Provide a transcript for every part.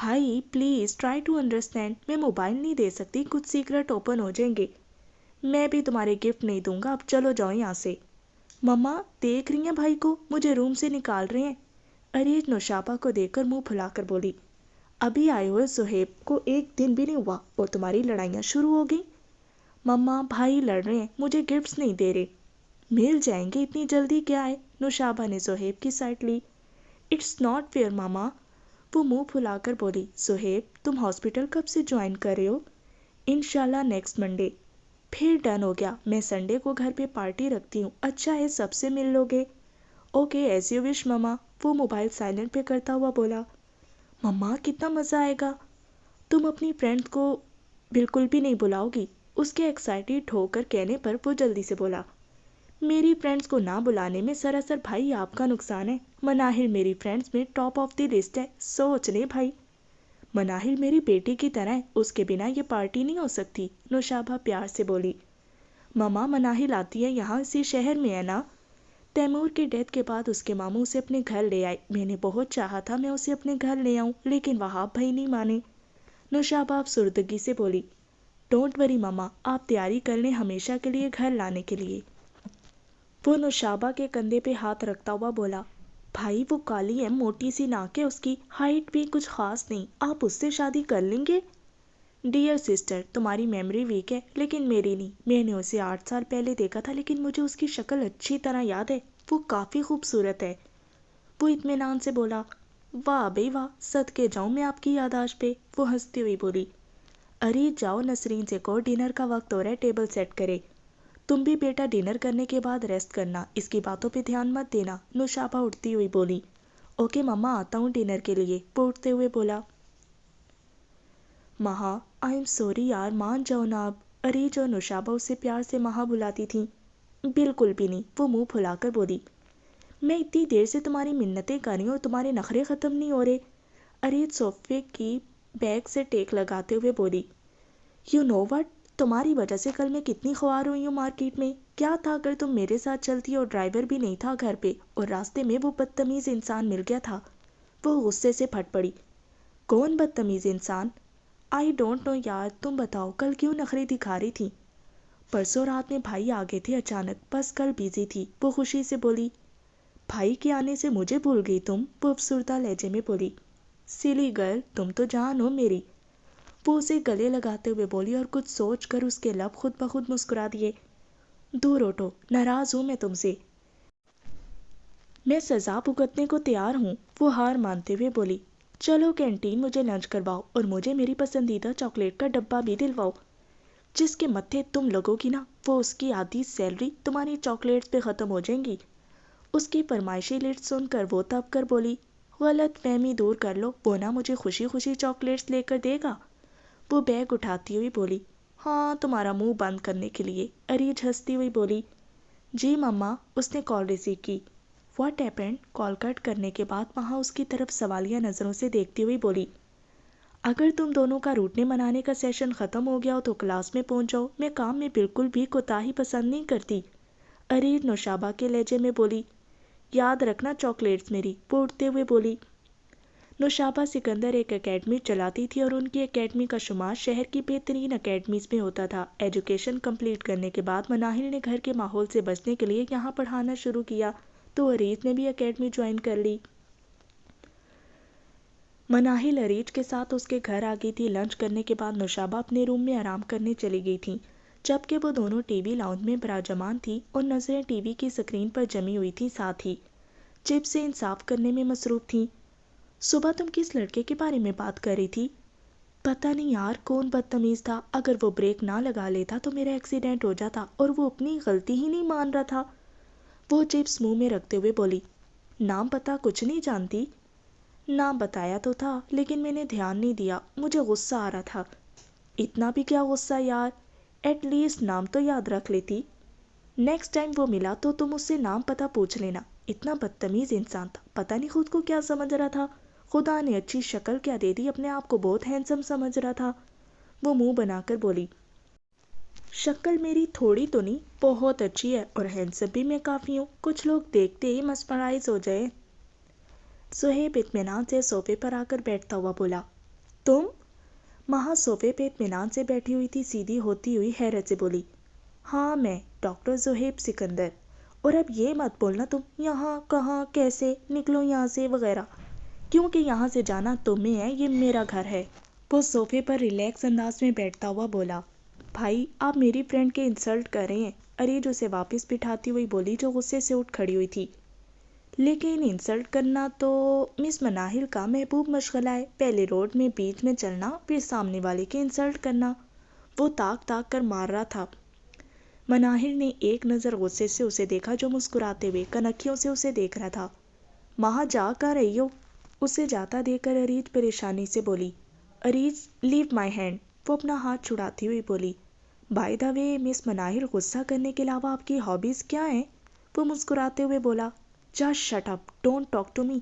بھائی please try to understand, میں mobile نہیں دے سکتی، کچھ سیکرٹ اوپن ہو جائیں گے، میں بھی تمہارے گفٹ نہیں دوں گا، اب چلو جاؤ یہاں سے۔ مما دیکھ رہی ہیں بھائی کو، مجھے روم سے نکال رہے ہیں۔ اریج نوشابہ کو دیکھ کر منہ پھلا کر بولی، ابھی آئے ہوئے صہیب کو ایک دن بھی نہیں ہوا اور تمہاری لڑائیاں شروع ہو گئی۔ مما بھائی لڑ رہے ہیں، مجھے گفٹس نہیں دے رہے۔ مل جائیں گے، اتنی جلدی کیا ہے؟ نوشابہ نے صہیب کی سائڈ لی۔ اٹس ناٹ فیئر ماما، وہ منہ پھلا کر بولی۔ صہیب تم ہاسپٹل کب سے جوائن کر رہے ہو؟ انشاءاللہ نیکسٹ منڈے۔ پھر ڈن ہو گیا، میں سنڈے کو گھر پہ پارٹی رکھتی ہوں، اچھا ہے سب سے مل لو گے۔ اوکے ایز یو وش مما، وہ موبائل سائلنٹ پہ کرتا ہوا بولا۔ مما کتنا مزہ آئے گا، تم اپنی فرینڈ کو بالکل بھی نہیں بلاؤ گی؟ اس کے ایکسائٹیڈ ہو کر کہنے پر وہ جلدی سے بولا، میری فرینڈز کو نہ بلانے میں سراسر بھائی آپ کا نقصان ہے، مناہل میری فرینڈز میں ٹاپ آف دی لسٹ ہے، سوچ لے بھائی۔ مناہل میری بیٹی کی طرح ہے، اس کے بنا یہ پارٹی نہیں ہو سکتی، نوشابہ پیار سے بولی۔ مما مناہل آتی ہے یہاں، اسی شہر میں ہے نا؟ تیمور کی ڈیتھ کے بعد اس کے ماموں اسے اپنے گھر لے آئے، میں نے بہت چاہا تھا میں اسے اپنے گھر لے آؤں، لیکن وہاب بھائی نہیں مانے، نوشابہ افسردگی سے بولی۔ ڈونٹ وری مما، آپ تیاری کر لیں ہمیشہ کے لیے گھر لانے کے لیے۔ وہ نوشابہ کے کندھے پہ ہاتھ رکھتا ہوا بولا، بھائی وہ کالی ہے، موٹی سی ناک ہے اس کی، ہائٹ بھی کچھ خاص نہیں، آپ اس سے شادی کر لیں گے؟ ڈیئر سسٹر تمہاری میموری ویک ہے لیکن میری نہیں، میں نے اسے 8 سال پہلے دیکھا تھا لیکن مجھے اس کی شکل اچھی طرح یاد ہے، وہ کافی خوبصورت ہے، وہ اطمینان سے بولا۔ واہ بھائی واہ، صدقے جاؤں میں آپ کی یادداشت پہ، وہ ہنستی ہوئی بولی۔ ارے جاؤ نسرین سے کہو ڈنر کا وقت ہو رہا ہے، ٹیبل سیٹ کرے، تم بھی بیٹا ڈنر کرنے کے بعد ریسٹ کرنا، اس کی باتوں پہ دھیان مت دینا، نوشابہ اٹھتی ہوئی بولی۔ اوکے مما آتا ہوں ڈنر کے لیے، وہ اٹھتے ہوئے بولا۔ مہا آئی ایم سوری یار، مان جاؤ نا اب، اریج اور نوشابہ اسے پیار سے مہا بلاتی تھیں۔ بالکل بھی نہیں، وہ منہ پھلا کر بولی، میں اتنی دیر سے تمہاری منتیں کر رہی ہوں اور تمہارے نخرے ختم نہیں ہو رہے۔ اریج صوفے کی بیگ سے ٹیک لگاتے ہوئے بولی، یو نو وٹ، تمہاری وجہ سے کل میں کتنی خوار ہوئی ہوں مارکیٹ میں، کیا تھا اگر تم میرے ساتھ چلتی اور ڈرائیور بھی نہیں تھا گھر پہ اور راستے میں وہ بدتمیز انسان مل گیا تھا۔ وہ غصے سے پھٹ پڑی۔ کون بدتمیز انسان؟ آئی ڈونٹ نو یار، تم بتاؤ کل کیوں نخری دکھا رہی تھی؟ پرسوں رات میں بھائی آ گئے تھے اچانک، بس کل بیزی تھی، وہ خوشی سے بولی۔ بھائی کے آنے سے مجھے بھول گئی تم، وہ افسردہ لہجے میں بولی۔ سلی گرل تم تو جان ہو میری، وہ اسے گلے لگاتے ہوئے بولی اور کچھ سوچ کر اس کے لب خود بخود مسکرا دیے۔ دور ہٹو، ناراض ہوں میں تم سے، میں سزا بھگتنے کو تیار ہوں، وہ ہار مانتے ہوئے بولی۔ چلو کینٹین مجھے لنچ کرواؤ اور مجھے میری پسندیدہ چاکلیٹ کا ڈبہ بھی دلواؤ، جس کے متھے تم لگو گی نا وہ اس کی آدھی سیلری تمہاری چاکلیٹس پہ ختم ہو جائیں گی۔ اس کی فرمائشی لسٹ سن کر وہ تب کر بولی، غلط فہمی دور کر لو، وہ نا مجھے خوشی خوشی چاکلیٹس لے کر دے گا، وہ بیگ اٹھاتی ہوئی بولی۔ ہاں تمہارا منہ بند کرنے کے لیے، اریج ہنستی ہوئی بولی۔ جی مما، اس نے کال ریسیو کی۔ واٹ ہیپنڈ، کال کٹ کرنے کے بعد وہاں اس کی طرف سوالیہ نظروں سے دیکھتی ہوئی بولی، اگر تم دونوں کا روٹنے منانے کا سیشن ختم ہو گیا ہو تو کلاس میں پہنچ جاؤ، میں کام میں بالکل بھی کوتاہی پسند نہیں کرتی، اریج نوشابہ کے لہجے میں بولی۔ یاد رکھنا چاکلیٹس میری، وہ اٹھتے ہوئے بولی۔ نوشابہ سکندر ایک اکیڈمی چلاتی تھی اور ان کی اکیڈمی کا شمار شہر کی بہترین اکیڈمیز میں ہوتا تھا۔ ایجوکیشن کمپلیٹ کرنے کے بعد مناہل نے گھر کے ماحول سے بچنے کے لیے یہاں پڑھانا شروع کیا تو اریج نے بھی اکیڈمی جوائن کر لی۔ مناہل اریج کے ساتھ اس کے گھر آ گئی تھی۔ لنچ کرنے کے بعد نوشابہ اپنے روم میں آرام کرنے چلی گئی تھیں، جبکہ وہ دونوں ٹی وی لاؤنج میں براجمان تھی اور نظریں ٹی وی کی سکرین پر جمی ہوئی تھیں، ساتھ ہی چپ سے انصاف کرنے میں مصروف تھیں۔ صبح تم کس لڑکے کے بارے میں بات کر رہی تھی؟ پتہ نہیں یار کون بدتمیز تھا، اگر وہ بریک نہ لگا لیتا تو میرا ایکسیڈنٹ ہو جاتا اور وہ اپنی غلطی ہی نہیں مان رہا تھا، وہ چپس منہ میں رکھتے ہوئے بولی۔ نام پتہ کچھ نہیں جانتی؟ نام بتایا تو تھا لیکن میں نے دھیان نہیں دیا، مجھے غصہ آ رہا تھا۔ اتنا بھی کیا غصہ یار، ایٹ لیسٹ نام تو یاد رکھ لیتی، نیکسٹ ٹائم وہ ملا تو تم اس سے نام پتہ پوچھ لینا، اتنا بدتمیز انسان تھا، پتہ نہیں خود کو کیا سمجھ رہا تھا، خدا نے اچھی شکل کیا دے دی، اپنے آپ کو بہت ہینڈسم سمجھ رہا تھا، وہ منہ بنا کر بولی۔ شکل میری تھوڑی تو نہیں، بہت اچھی ہے اور ہینڈسم بھی میں کافی ہوں، کچھ لوگ دیکھتے ہی مسمرائز ہو جائے۔ صہیب اطمینان سے صوفے پر آ کر بیٹھتا ہوا بولا، تم؟ مہا صوفے پہ اطمینان سے بیٹھی ہوئی تھی، سیدھی ہوتی ہوئی حیرت سے بولی، ہاں میں ڈاکٹر زہیب سکندر، اور اب یہ مت بولنا تم یہاں کہاں کیسے نکلو یہاں سے وغیرہ، کیونکہ یہاں سے جانا تمہیں ہے، یہ میرا گھر ہے۔ وہ صوفے پر ریلیکس انداز میں بیٹھتا ہوا بولا، بھائی آپ میری فرینڈ کے انسلٹ کر رہے ہیں، اریج اسے واپس بٹھاتی ہوئی بولی جو غصے سے اٹھ کھڑی ہوئی تھی۔ لیکن انسلٹ کرنا تو مس مناہل کا محبوب مشغلہ ہے، پہلے روڈ میں بیچ میں چلنا، پھر سامنے والے کے انسلٹ کرنا۔ وہ تاک تاک کر مار رہا تھا۔ مناہل نے ایک نظر غصے سے اسے دیکھا جو مسکراتے ہوئے کنکھیوں سے اسے دیکھ رہا تھا۔ مہا جا کہاں رہی ہو؟ اسے جاتا دیکھ کر اریج پریشانی سے بولی۔ اریج لیو مائی ہینڈ، وہ اپنا ہاتھ چھڑاتی ہوئی بولی۔ بائی دا وے مس مناہل، غصہ کرنے کے علاوہ آپ کی ہابیز کیا ہیں؟ وہ مسکراتے ہوئے بولا۔ Just shut up, don't talk to me.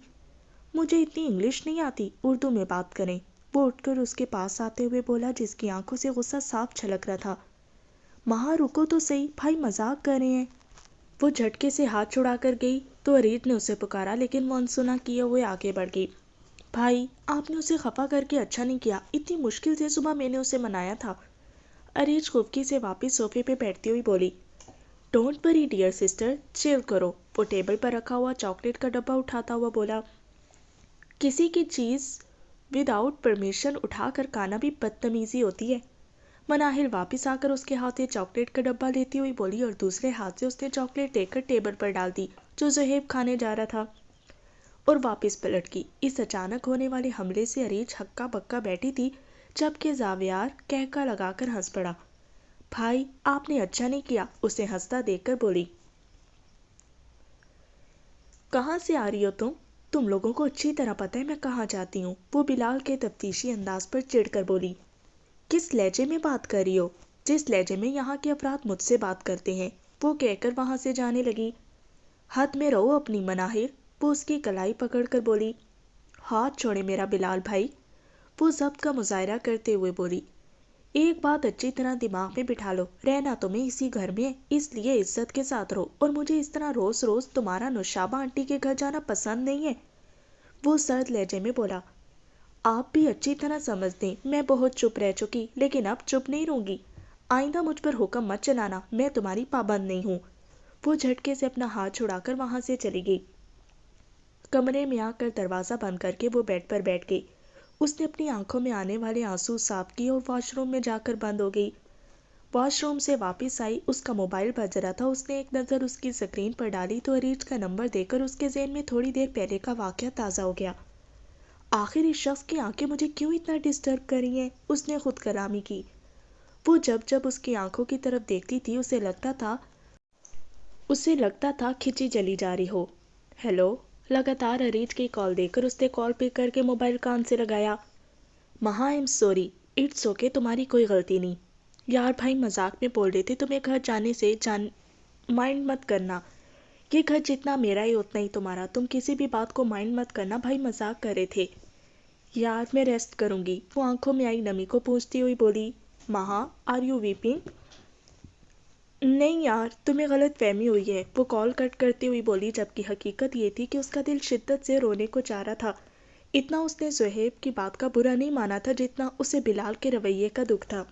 مجھے اتنی انگلش نہیں آتی، اردو میں بات کریں۔ وہ اٹھ کر اس کے پاس آتے ہوئے بولا جس کی آنکھوں سے غصہ صاف چھلک رہا تھا۔ مہا رکو تو صحیح، بھائی مذاق کر رہے ہیں۔ وہ جھٹکے سے ہاتھ چھڑا کر گئی تو اریج نے اسے پکارا، لیکن وہ انسنا کیے ہوئے آگے بڑھ گئی۔ بھائی آپ نے اسے خفا کر کے اچھا نہیں کیا، اتنی مشکل سے صبح میں نے اسے منایا تھا۔ اریج خفگی سے واپس صوفے پہ بیٹھتی ہوئی بولی، ڈونٹ وری ڈیئر سسٹر، چل کرو۔ وہ ٹیبل پر رکھا ہوا چاکلیٹ کا ڈبہ اٹھاتا ہوا بولا، کسی کی چیز ود آؤٹ پرمیشن اٹھا کر کھانا بھی بدتمیزی ہوتی ہے۔ مناہل واپس آ کر اس کے ہاتھ سے چاکلیٹ کا ڈبہ لیتی ہوئی بولی اور دوسرے ہاتھ سے اس نے چاکلیٹ لے کر ٹیبل پر ڈال دی جو زہیب کھانے جا رہا تھا، اور واپس پلٹ گئی۔ اس اچانک ہونے والے حملے سے اریج ہکا بکا بیٹھی تھی، جبکہ زاویار کہکا لگا کر ہنس پڑا۔ بھائی آپ نے اچھا نہیں کیا، اسے ہنستا دیکھ کر بولی۔ کہاں سے آ رہی ہو تم؟ تم لوگوں کو اچھی طرح پتہ ہے میں کہاں جاتی ہوں، وہ بلال کے تفتیشی انداز پر چڑھ کر بولی۔ کس لہجے میں بات کر رہی ہو؟ جس لہجے میں یہاں کے افراد مجھ سے بات کرتے ہیں، وہ کہہ کر وہاں سے جانے لگی۔ حد میں رہو اپنی مناہل، وہ اس کی کلائی پکڑ کر بولی۔ ہاتھ چھوڑے میرا بلال بھائی، وہ ضبط کا مظاہرہ کرتے ہوئے بولی۔ ایک بات اچھی طرح دماغ میں بٹھا لو، رہنا تمہیں اسی گھر میں ہے، اس لیے عزت کے ساتھ رہو، اور مجھے اس طرح روز روز تمہارا نوشابہ آنٹی کے گھر جانا پسند نہیں ہے، وہ سرد لہجے میں بولا۔ آپ بھی اچھی طرح سمجھ دیں میں بہت چپ رہ چکی، لیکن اب چپ نہیں رہوں گی، آئندہ مجھ پر حکم مت چلانا، میں تمہاری پابند نہیں ہوں۔ وہ جھٹکے سے اپنا ہاتھ چھڑا کر وہاں سے چلی گئی۔ کمرے میں آ کر دروازہ بند کر کے وہ بیڈ پر بیٹھ گئی۔ اس نے اپنی آنکھوں میں آنے والے آنسو صاف کیے اور واش روم میں جا کر بند ہو گئی۔ واش روم سے واپس آئی، اس کا موبائل بج رہا تھا، اس نے ایک نظر اس کی سکرین پر ڈالی تو اریج کا نمبر دیکھ کر اس کے ذہن میں تھوڑی دیر پہلے کا واقعہ تازہ ہو گیا۔ آخر اس شخص کی آنکھیں مجھے کیوں اتنا ڈسٹرب کر رہی ہیں، اس نے خود کلامی کی۔ وہ جب اس کی آنکھوں کی طرف دیکھتی تھی اسے لگتا تھا کھچی چلی جا رہی ہو۔ ہیلو، لگاتار اریج کی کال دیکھ کر اس نے کال پک کر کے موبائل کان سے لگایا۔ Maha I am sorry, it's okay, تمہاری کوئی غلطی نہیں۔ یار بھائی مذاق میں بول رہے تھے، تمہیں گھر جانے سے مائنڈ مت کرنا، یہ گھر جتنا میرا ہی اتنا ہی تمہارا، تم کسی بھی بات کو مائنڈ مت کرنا، بھائی مذاق کر رہے تھے۔ یار میں ریسٹ کروں گی، وہ آنکھوں میں آئی نمی کو پوچھتی ہوئی بولی۔ مہا آر یو ویپنگ؟ نہیں یار تمہیں غلط فہمی ہوئی ہے، وہ کال کٹ کرتی ہوئی بولی، جبکہ حقیقت یہ تھی کہ اس کا دل شدت سے رونے کو چاہ رہا تھا۔ اتنا اس نے زہیب کی بات کا برا نہیں مانا تھا جتنا اسے بلال کے رویے کا دکھ تھا۔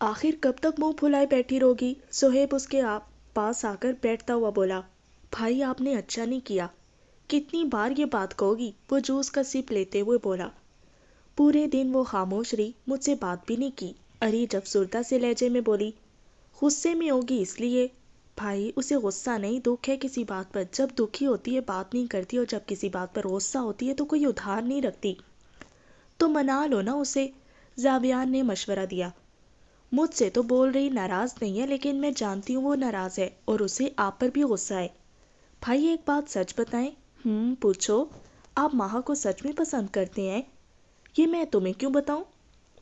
آخر کب تک منہ پھلائے بیٹھی رہوگی؟ زہیب اس کے پاس آ کر بیٹھتا ہوا بولا۔ بھائی آپ نے اچھا نہیں کیا، کتنی بار یہ بات کہو گی؟ وہ جوس کا سپ لیتے ہوئے بولا۔ پورے دن وہ خاموش رہی، مجھ سے بات بھی نہیں کی، اریج افسردہ سے لہجے میں بولی۔ غصے میں ہوگی اس لیے۔ بھائی اسے غصہ نہیں، دکھ ہے کسی بات پر، جب دکھی ہوتی ہے بات نہیں کرتی، اور جب کسی بات پر غصہ ہوتی ہے تو کوئی ادھار نہیں رکھتی۔ تو منا لو نا اسے، زاویان نے مشورہ دیا۔ مجھ سے تو بول رہی ناراض نہیں ہے، لیکن میں جانتی ہوں وہ ناراض ہے اور اسے آپ پر بھی غصہ ہے۔ بھائی ایک بات سچ بتائیں؟ پوچھو۔ آپ مہا کو سچ میں پسند کرتے ہیں؟ یہ میں تمہیں کیوں بتاؤں؟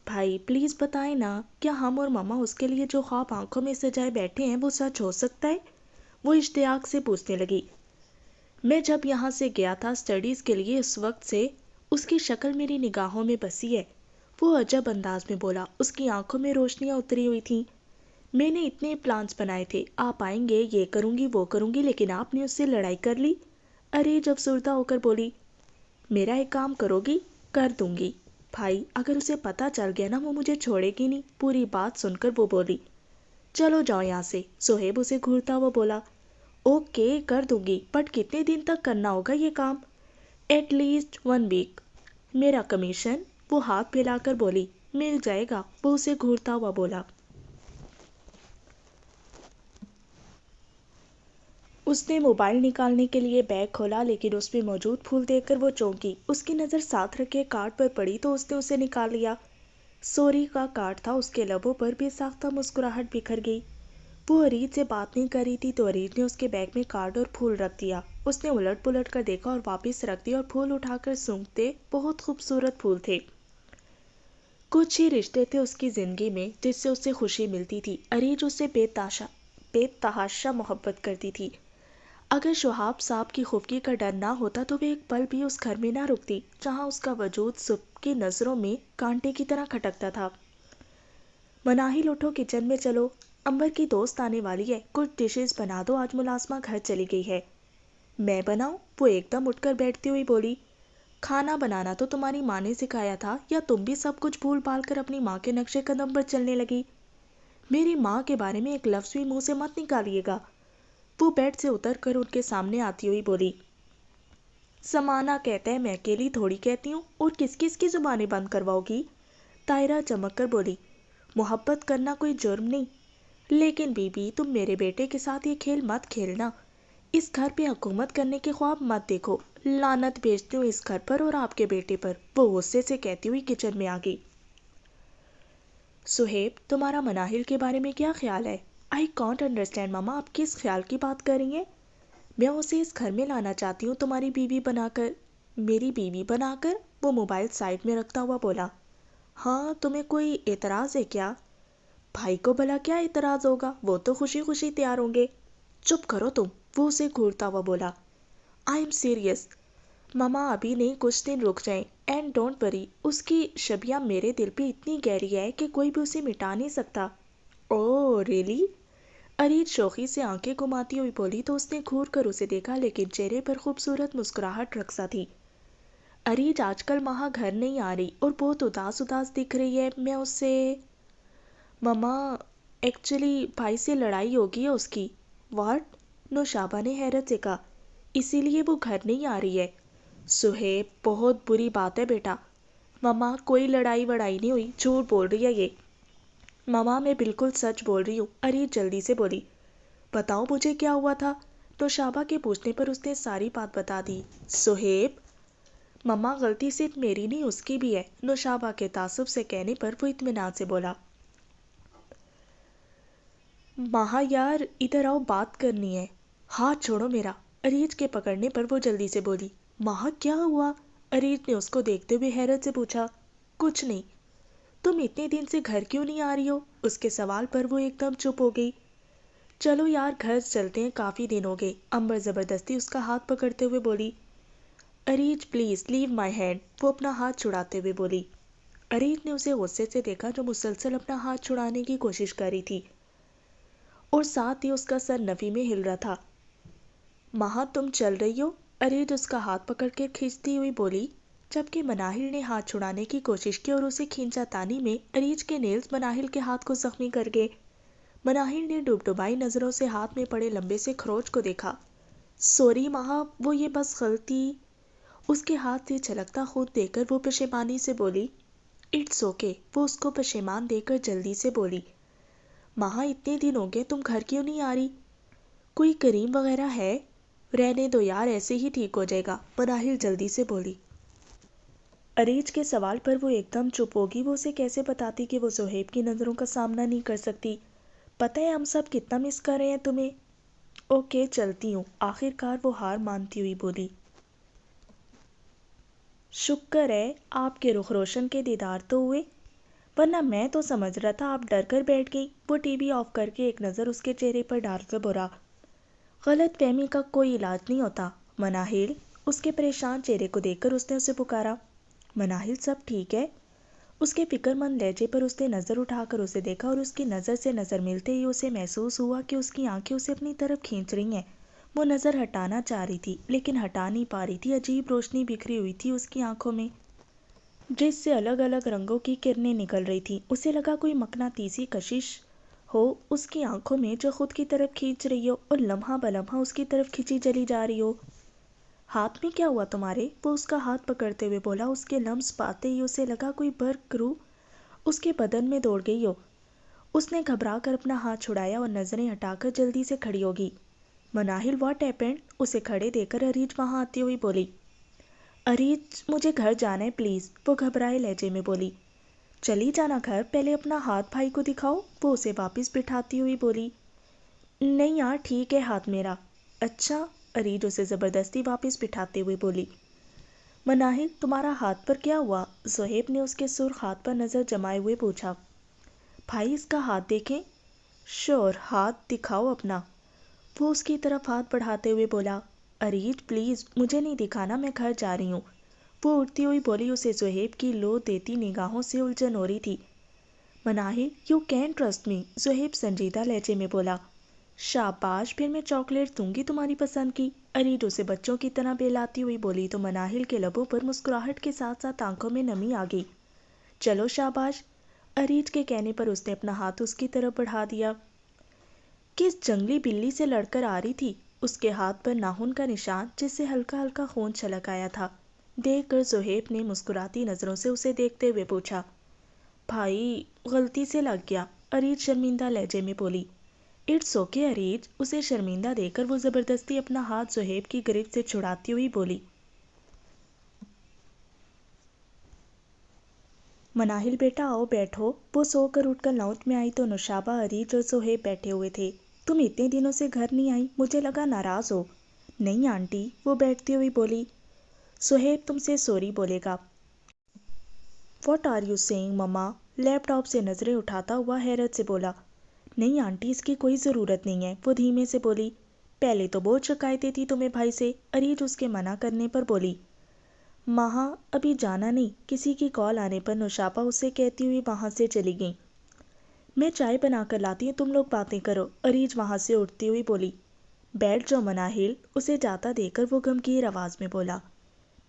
بھائی پلیز بتائیں نا، کیا ہم اور ماما اس کے لیے جو خواب آنکھوں میں سجائے بیٹھے ہیں وہ سچ ہو سکتا ہے؟ وہ اشتیاق سے پوچھنے لگی۔ میں جب یہاں سے گیا تھا اسٹڈیز کے لیے، اس وقت سے اس کی شکل میری نگاہوں میں بسی ہے، وہ عجب انداز میں بولا، اس کی آنکھوں میں روشنیاں اتری ہوئی تھیں۔ میں نے اتنے پلانس بنائے تھے، آپ آئیں گے، یہ کروں گی وہ کروں گی، لیکن آپ نے اس سے لڑائی کر لی۔ اریج افسردہ ہو کر بولی۔ میرا ایک کام کرو گی؟ کر دوں گی بھائی، اگر اسے پتا چل گیا نا وہ مجھے چھوڑے گی نہیں۔ پوری بات سن کر وہ بولی، چلو جاؤ یہاں سے۔ سہیب اسے گھورتا ہوا بولا، اوکے کر دوں گی، بٹ کتنے دن تک کرنا ہوگا یہ کام؟ At least 1 week. میرا کمیشن؟ وہ ہاتھ پھیلا کر بولی، مل جائے گا، وہ اسے گھورتا ہوا بولا۔ اس نے موبائل نکالنے کے لیے بیگ کھولا، لیکن اس میں موجود پھول دیکھ کر وہ چونکی۔ اس کی نظر ساتھ رکھے کارڈ پر پڑی تو اس نے اسے نکال لیا۔ سوری کا کارڈ تھا۔ اس کے لبوں پر بے ساختہ مسکراہٹ بکھر گئی۔ وہ ارید سے بات نہیں کر رہی تھی تو ارید نے اس کے بیگ میں کارڈ اور پھول رکھ دیا۔ اس نے الٹ پلٹ کر دیکھا اور واپس رکھ دیا اور پھول اٹھا کر سونگھتے، بہت خوبصورت پھول تھے۔ کچھ ہی رشتے تھے اس کی زندگی میں جس سے اسے خوشی ملتی تھی۔ ارید اس سے بے تحاشا محبت کرتی تھی۔ اگر شہاب صاحب کی خفگی کا ڈر نہ ہوتا تو وہ ایک پل بھی اس گھر میں نہ رکتی جہاں اس کا وجود صبح کی نظروں میں کانٹے کی طرح کھٹکتا تھا۔ مناہل اٹھو، کچن میں چلو، امبر کی دوست آنے والی ہے، کچھ ڈشز بنا دو، آج ملازمہ گھر چلی گئی ہے۔ میں بناؤں؟ وہ ایک دم اٹھ کر بیٹھتی ہوئی بولی، کھانا بنانا تو تمہاری ماں نے سکھایا تھا، یا تم بھی سب کچھ بھول بھال کر اپنی ماں کے نقشے قدم پر چلنے لگی؟ میری ماں کے بارے میں ایک لفظ بھی منہ سے مت نکالیے گا۔ وہ بیڈ سے اتر کر ان کے سامنے آتی ہوئی بولی، زمانہ کہتا ہے، میں اکیلی تھوڑی کہتی ہوں، اور کس کس کی زبانیں بند کرواؤ گی؟ طاہرہ چمک کر بولی، محبت کرنا کوئی جرم نہیں، لیکن بی بی تم میرے بیٹے کے ساتھ یہ کھیل مت کھیلنا، اس گھر پہ حکومت کرنے کے خواب مت دیکھو، لعنت بھیجتی ہوں اس گھر پر اور آپ کے بیٹے پر، وہ غصے سے کہتی ہوئی کچن میں آ گئی۔ سہیب، تمہارا مناہل کے بارے میں کیا خیال ہے؟ آئی کانٹ انڈرسٹینڈ ماما، آپ کس خیال کی بات کر رہی ہیں؟ میں اسے اس گھر میں لانا چاہتی ہوں تمہاری بیوی بنا کر۔ میری بیوی بنا کر؟ وہ موبائل سائڈ میں رکھتا ہوا بولا، ہاں تمہیں کوئی اعتراض ہے کیا؟ بھائی کو بھلا کیا اعتراض ہوگا، وہ تو خوشی خوشی تیار ہوں گے۔ چپ کرو تم، وہ اسے گھورتا ہوا بولا، آئی ایم سیریس ماما، ابھی نہیں، کچھ دن رک جائیں، اینڈ ڈونٹ وری، اس کی شبیہ میرے دل پہ اتنی گہری ہے کہ کوئی بھی اسے مٹا نہیں سکتا۔ اوہ ریئلی؟ ارید شوخی سے آنکھیں گھماتی ہوئی بولی تو اس نے گھور کر اسے دیکھا، لیکن چہرے پر خوبصورت مسکراہٹ رقصہ تھی۔ ارید، آج کل ماہا گھر نہیں آ رہی اور بہت اداس اداس دکھ رہی ہے، میں اس سے ماما ایکچولی بھائی سے لڑائی ہوگی ہے اس کی۔ واٹ؟ نوشابہ نے حیرت سے کہا، اسی لیے وہ گھر نہیں آ رہی ہے۔ سہیب، بہت بری بات ہے بیٹا۔ ماما کوئی لڑائی وڑائی نہیں ہوئی، جھوٹ بول رہی ہے یہ۔ ماما میں بالکل سچ بول رہی ہوں، ارید جلدی سے بولی۔ بتاؤ مجھے کیا ہوا تھا؟ نوشابہ کے پوچھنے پر اس نے ساری بات بتا دی۔ سہیب، ماما غلطی صرف میری نہیں اس کی بھی ہے، نوشابہ کے تعصب سے کہنے پر وہ اطمینان سے بولا۔ ماہا یار ادھر آؤ، بات کرنی ہے۔ ہاتھ چھوڑو میرا، ارید کے پکڑنے پر وہ جلدی سے بولی۔ ماہا کیا ہوا؟ ارید نے اس کو دیکھتے ہوئے حیرت سے پوچھا۔ کچھ نہیں۔ تم اتنے دن سے گھر کیوں نہیں آ رہی ہو؟ اس کے سوال پر وہ ایک دم چپ ہو گئی۔ چلو یار گھر چلتے ہیں، کافی دن ہو گئے، امبر زبردستی اس کا ہاتھ پکڑتے ہوئے بولی۔ ارید پلیز لیو مائی ہینڈ، وہ اپنا ہاتھ چھڑاتے ہوئے بولی۔ ارید نے اسے غصے سے دیکھا جو مسلسل اپنا ہاتھ چھڑانے کی کوشش کر رہی تھی، اور ساتھ ہی اس کا سر نفی میں ہل رہا تھا۔ ماہا تم چل رہی ہو؟ ارید اس کا ہاتھ پکڑ کے کھینچتی ہوئی بولی، جبکہ مناہل نے ہاتھ چھڑانے کی کوشش کی اور اسے کھینچا تانی میں ارید کے نیلز مناہل کے ہاتھ کو زخمی کر گئے۔ مناہل نے ڈبڈبائی نظروں سے ہاتھ میں پڑے لمبے سے خروچ کو دیکھا۔ سوری ماہا، وہ یہ بس غلطی۔ اس کے ہاتھ سے چھلکتا خون دیکھ کر وہ پشیمانی سے بولی۔ اٹس اوکے، وہ اس کو پشیمان دے کر جلدی سے بولی۔ ماہا اتنے دن ہو گئے، تم گھر کیوں نہیں آ رہی؟ کوئی کریم وغیرہ ہے؟ رہنے دو یار، ایسے ہی ٹھیک ہو جائے گا، مناہل جلدی سے بولی۔ ارید کے سوال پر وہ ایک دم چپ ہوگی۔ وہ اسے کیسے بتاتی کہ وہ سہیب کی نظروں کا سامنا نہیں کر سکتی؟ پتہ ہے ہم سب کتنا مس کر رہے ہیں تمہیں۔ اوکے چلتی ہوں، آخر کار وہ ہار مانتی ہوئی بولی۔ شکر ہے آپ کے رخ روشن کے دیدار تو ہوئے، ورنہ میں تو سمجھ رہا تھا آپ ڈر کر بیٹھ گئی۔ وہ ٹی وی آف کر کے ایک نظر اس کے چہرے پر ڈال کر بولا، غلط فہمی کا کوئی علاج نہیں ہوتا مناہل۔ اس کے پریشان چہرے کو دیکھ کر اس نے اسے پکارا۔ مناہل سب ٹھیک ہے؟ اس کے فکر مند لہجے پر اس نے نظر اٹھا کر اسے دیکھا، اور اس کی نظر سے نظر ملتے ہی اسے محسوس ہوا کہ اس کی آنکھیں اسے اپنی طرف کھینچ رہی ہیں۔ وہ نظر ہٹانا چاہ رہی تھی لیکن ہٹا نہیں پا رہی تھی، عجیب روشنی بکھری ہوئی تھی اس کی آنکھوں میں۔ جس سے الگ الگ رنگوں کی کرنیں نکل رہی تھیں۔ اسے لگا کوئی مقناطیسی کشش ہو اس کی آنکھوں میں جو خود کی طرف کھینچ رہی ہو اور لمحہ بلمحہ اس کی طرف کھینچی چلی جا رہی ہو۔ ہاتھ میں کیا ہوا تمہارے؟ وہ اس کا ہاتھ پکڑتے ہوئے بولا۔ اس کے لمس پاتے ہی اسے لگا کوئی برق روح اس کے بدن میں دوڑ گئی ہو۔ اس نے گھبرا کر اپنا ہاتھ چھڑایا اور نظریں ہٹا کر جلدی سے کھڑی ہوگی۔ Manahil what happened? اسے کھڑے دیکھ کر اریج وہاں آتی ہوئی بولی۔ اریج مجھے گھر جانا ہے پلیز، وہ گھبرائے لہجے میں بولی۔ چلی جانا گھر؟ پہلے اپنا ہاتھ بھائی کو دکھاؤ، وہ اسے واپس بٹھاتی ہوئی بولی۔ نہیں یار ٹھیک ہے ہاتھ میرا۔ اچھا، اریج اسے زبردستی واپس بٹھاتے ہوئے بولی۔ مناہل تمہارا ہاتھ پر کیا ہوا؟ زہیب نے اس کے سرخ ہاتھ پر نظر جمائے ہوئے پوچھا۔ بھائی اس کا ہاتھ دیکھیں۔ شور، ہاتھ دکھاؤ اپنا، وہ اس کی طرف ہاتھ بڑھاتے ہوئے بولا۔ اریج پلیز مجھے نہیں دکھانا، میں گھر جا رہی ہوں، وہ اٹھتی ہوئی بولی۔ اسے زہیب کی لو دیتی نگاہوں سے الجھن ہو رہی تھی۔ Manahil you can trust me, Zohaib سنجیدہ لہجے میں بولا۔ شاباش، پھر میں چاکلیٹ دوں گی تمہاری پسند کی، اریج اسے بچوں کی طرح بہلاتی ہوئی بولی تو مناہل کے لبوں پر مسکراہٹ کے ساتھ ساتھ آنکھوں میں نمی آ گئی۔ چلو شاباش، اریج کے کہنے پر اس نے اپنا ہاتھ اس کی طرف بڑھا دیا۔ کس جنگلی بلی سے لڑ کر آ رہی تھی؟ اس کے ہاتھ پر ناخن کا نشان جس سے ہلکا ہلکا خون چھلک آیا تھا دیکھ کر زہیب نے مسکراتی نظروں سے اسے دیکھتے ہوئے پوچھا۔ بھائی غلطی سے لگ گیا، اریج شرمندہ لہجے میں بولی۔ اٹس اوکے اریج، اسے شرمندہ دیکھ کر وہ زبردستی اپنا ہاتھ زہیب کی گرفت سے چھڑاتی ہوئی بولی۔ مناہل بیٹا آؤ بیٹھو، وہ سو کر اٹھ کر لاؤنج میں آئی تو نوشابہ، اریج اور زہیب بیٹھے ہوئے تھے۔ تم اتنے دنوں سے گھر نہیں آئی، مجھے لگا ناراض ہو۔ نہیں آنٹی، وہ بیٹھتی ہوئی بولی۔ زہیب تم سے سوری بولے گا۔ What are you saying mama? Laptop سے نظریں اٹھاتا ہوا حیرت سے بولا۔ نہیں آنٹی اس کی کوئی ضرورت نہیں ہے، وہ دھیمے سے بولی۔ پہلے تو بہت شکایتیں تھی تمہیں بھائی سے، اریج اس کے منع کرنے پر بولی۔ ماں ابھی جانا نہیں، کسی کی کال آنے پر نوشابہ اسے کہتی ہوئی وہاں سے چلی گئی۔ میں چائے بنا کر لاتی ہوں، تم لوگ باتیں کرو، اریج وہاں سے اٹھتی ہوئی بولی۔ بیٹھ جاؤ مناہل، اسے جاتا دیکھ کر وہ غمگین آواز میں بولا۔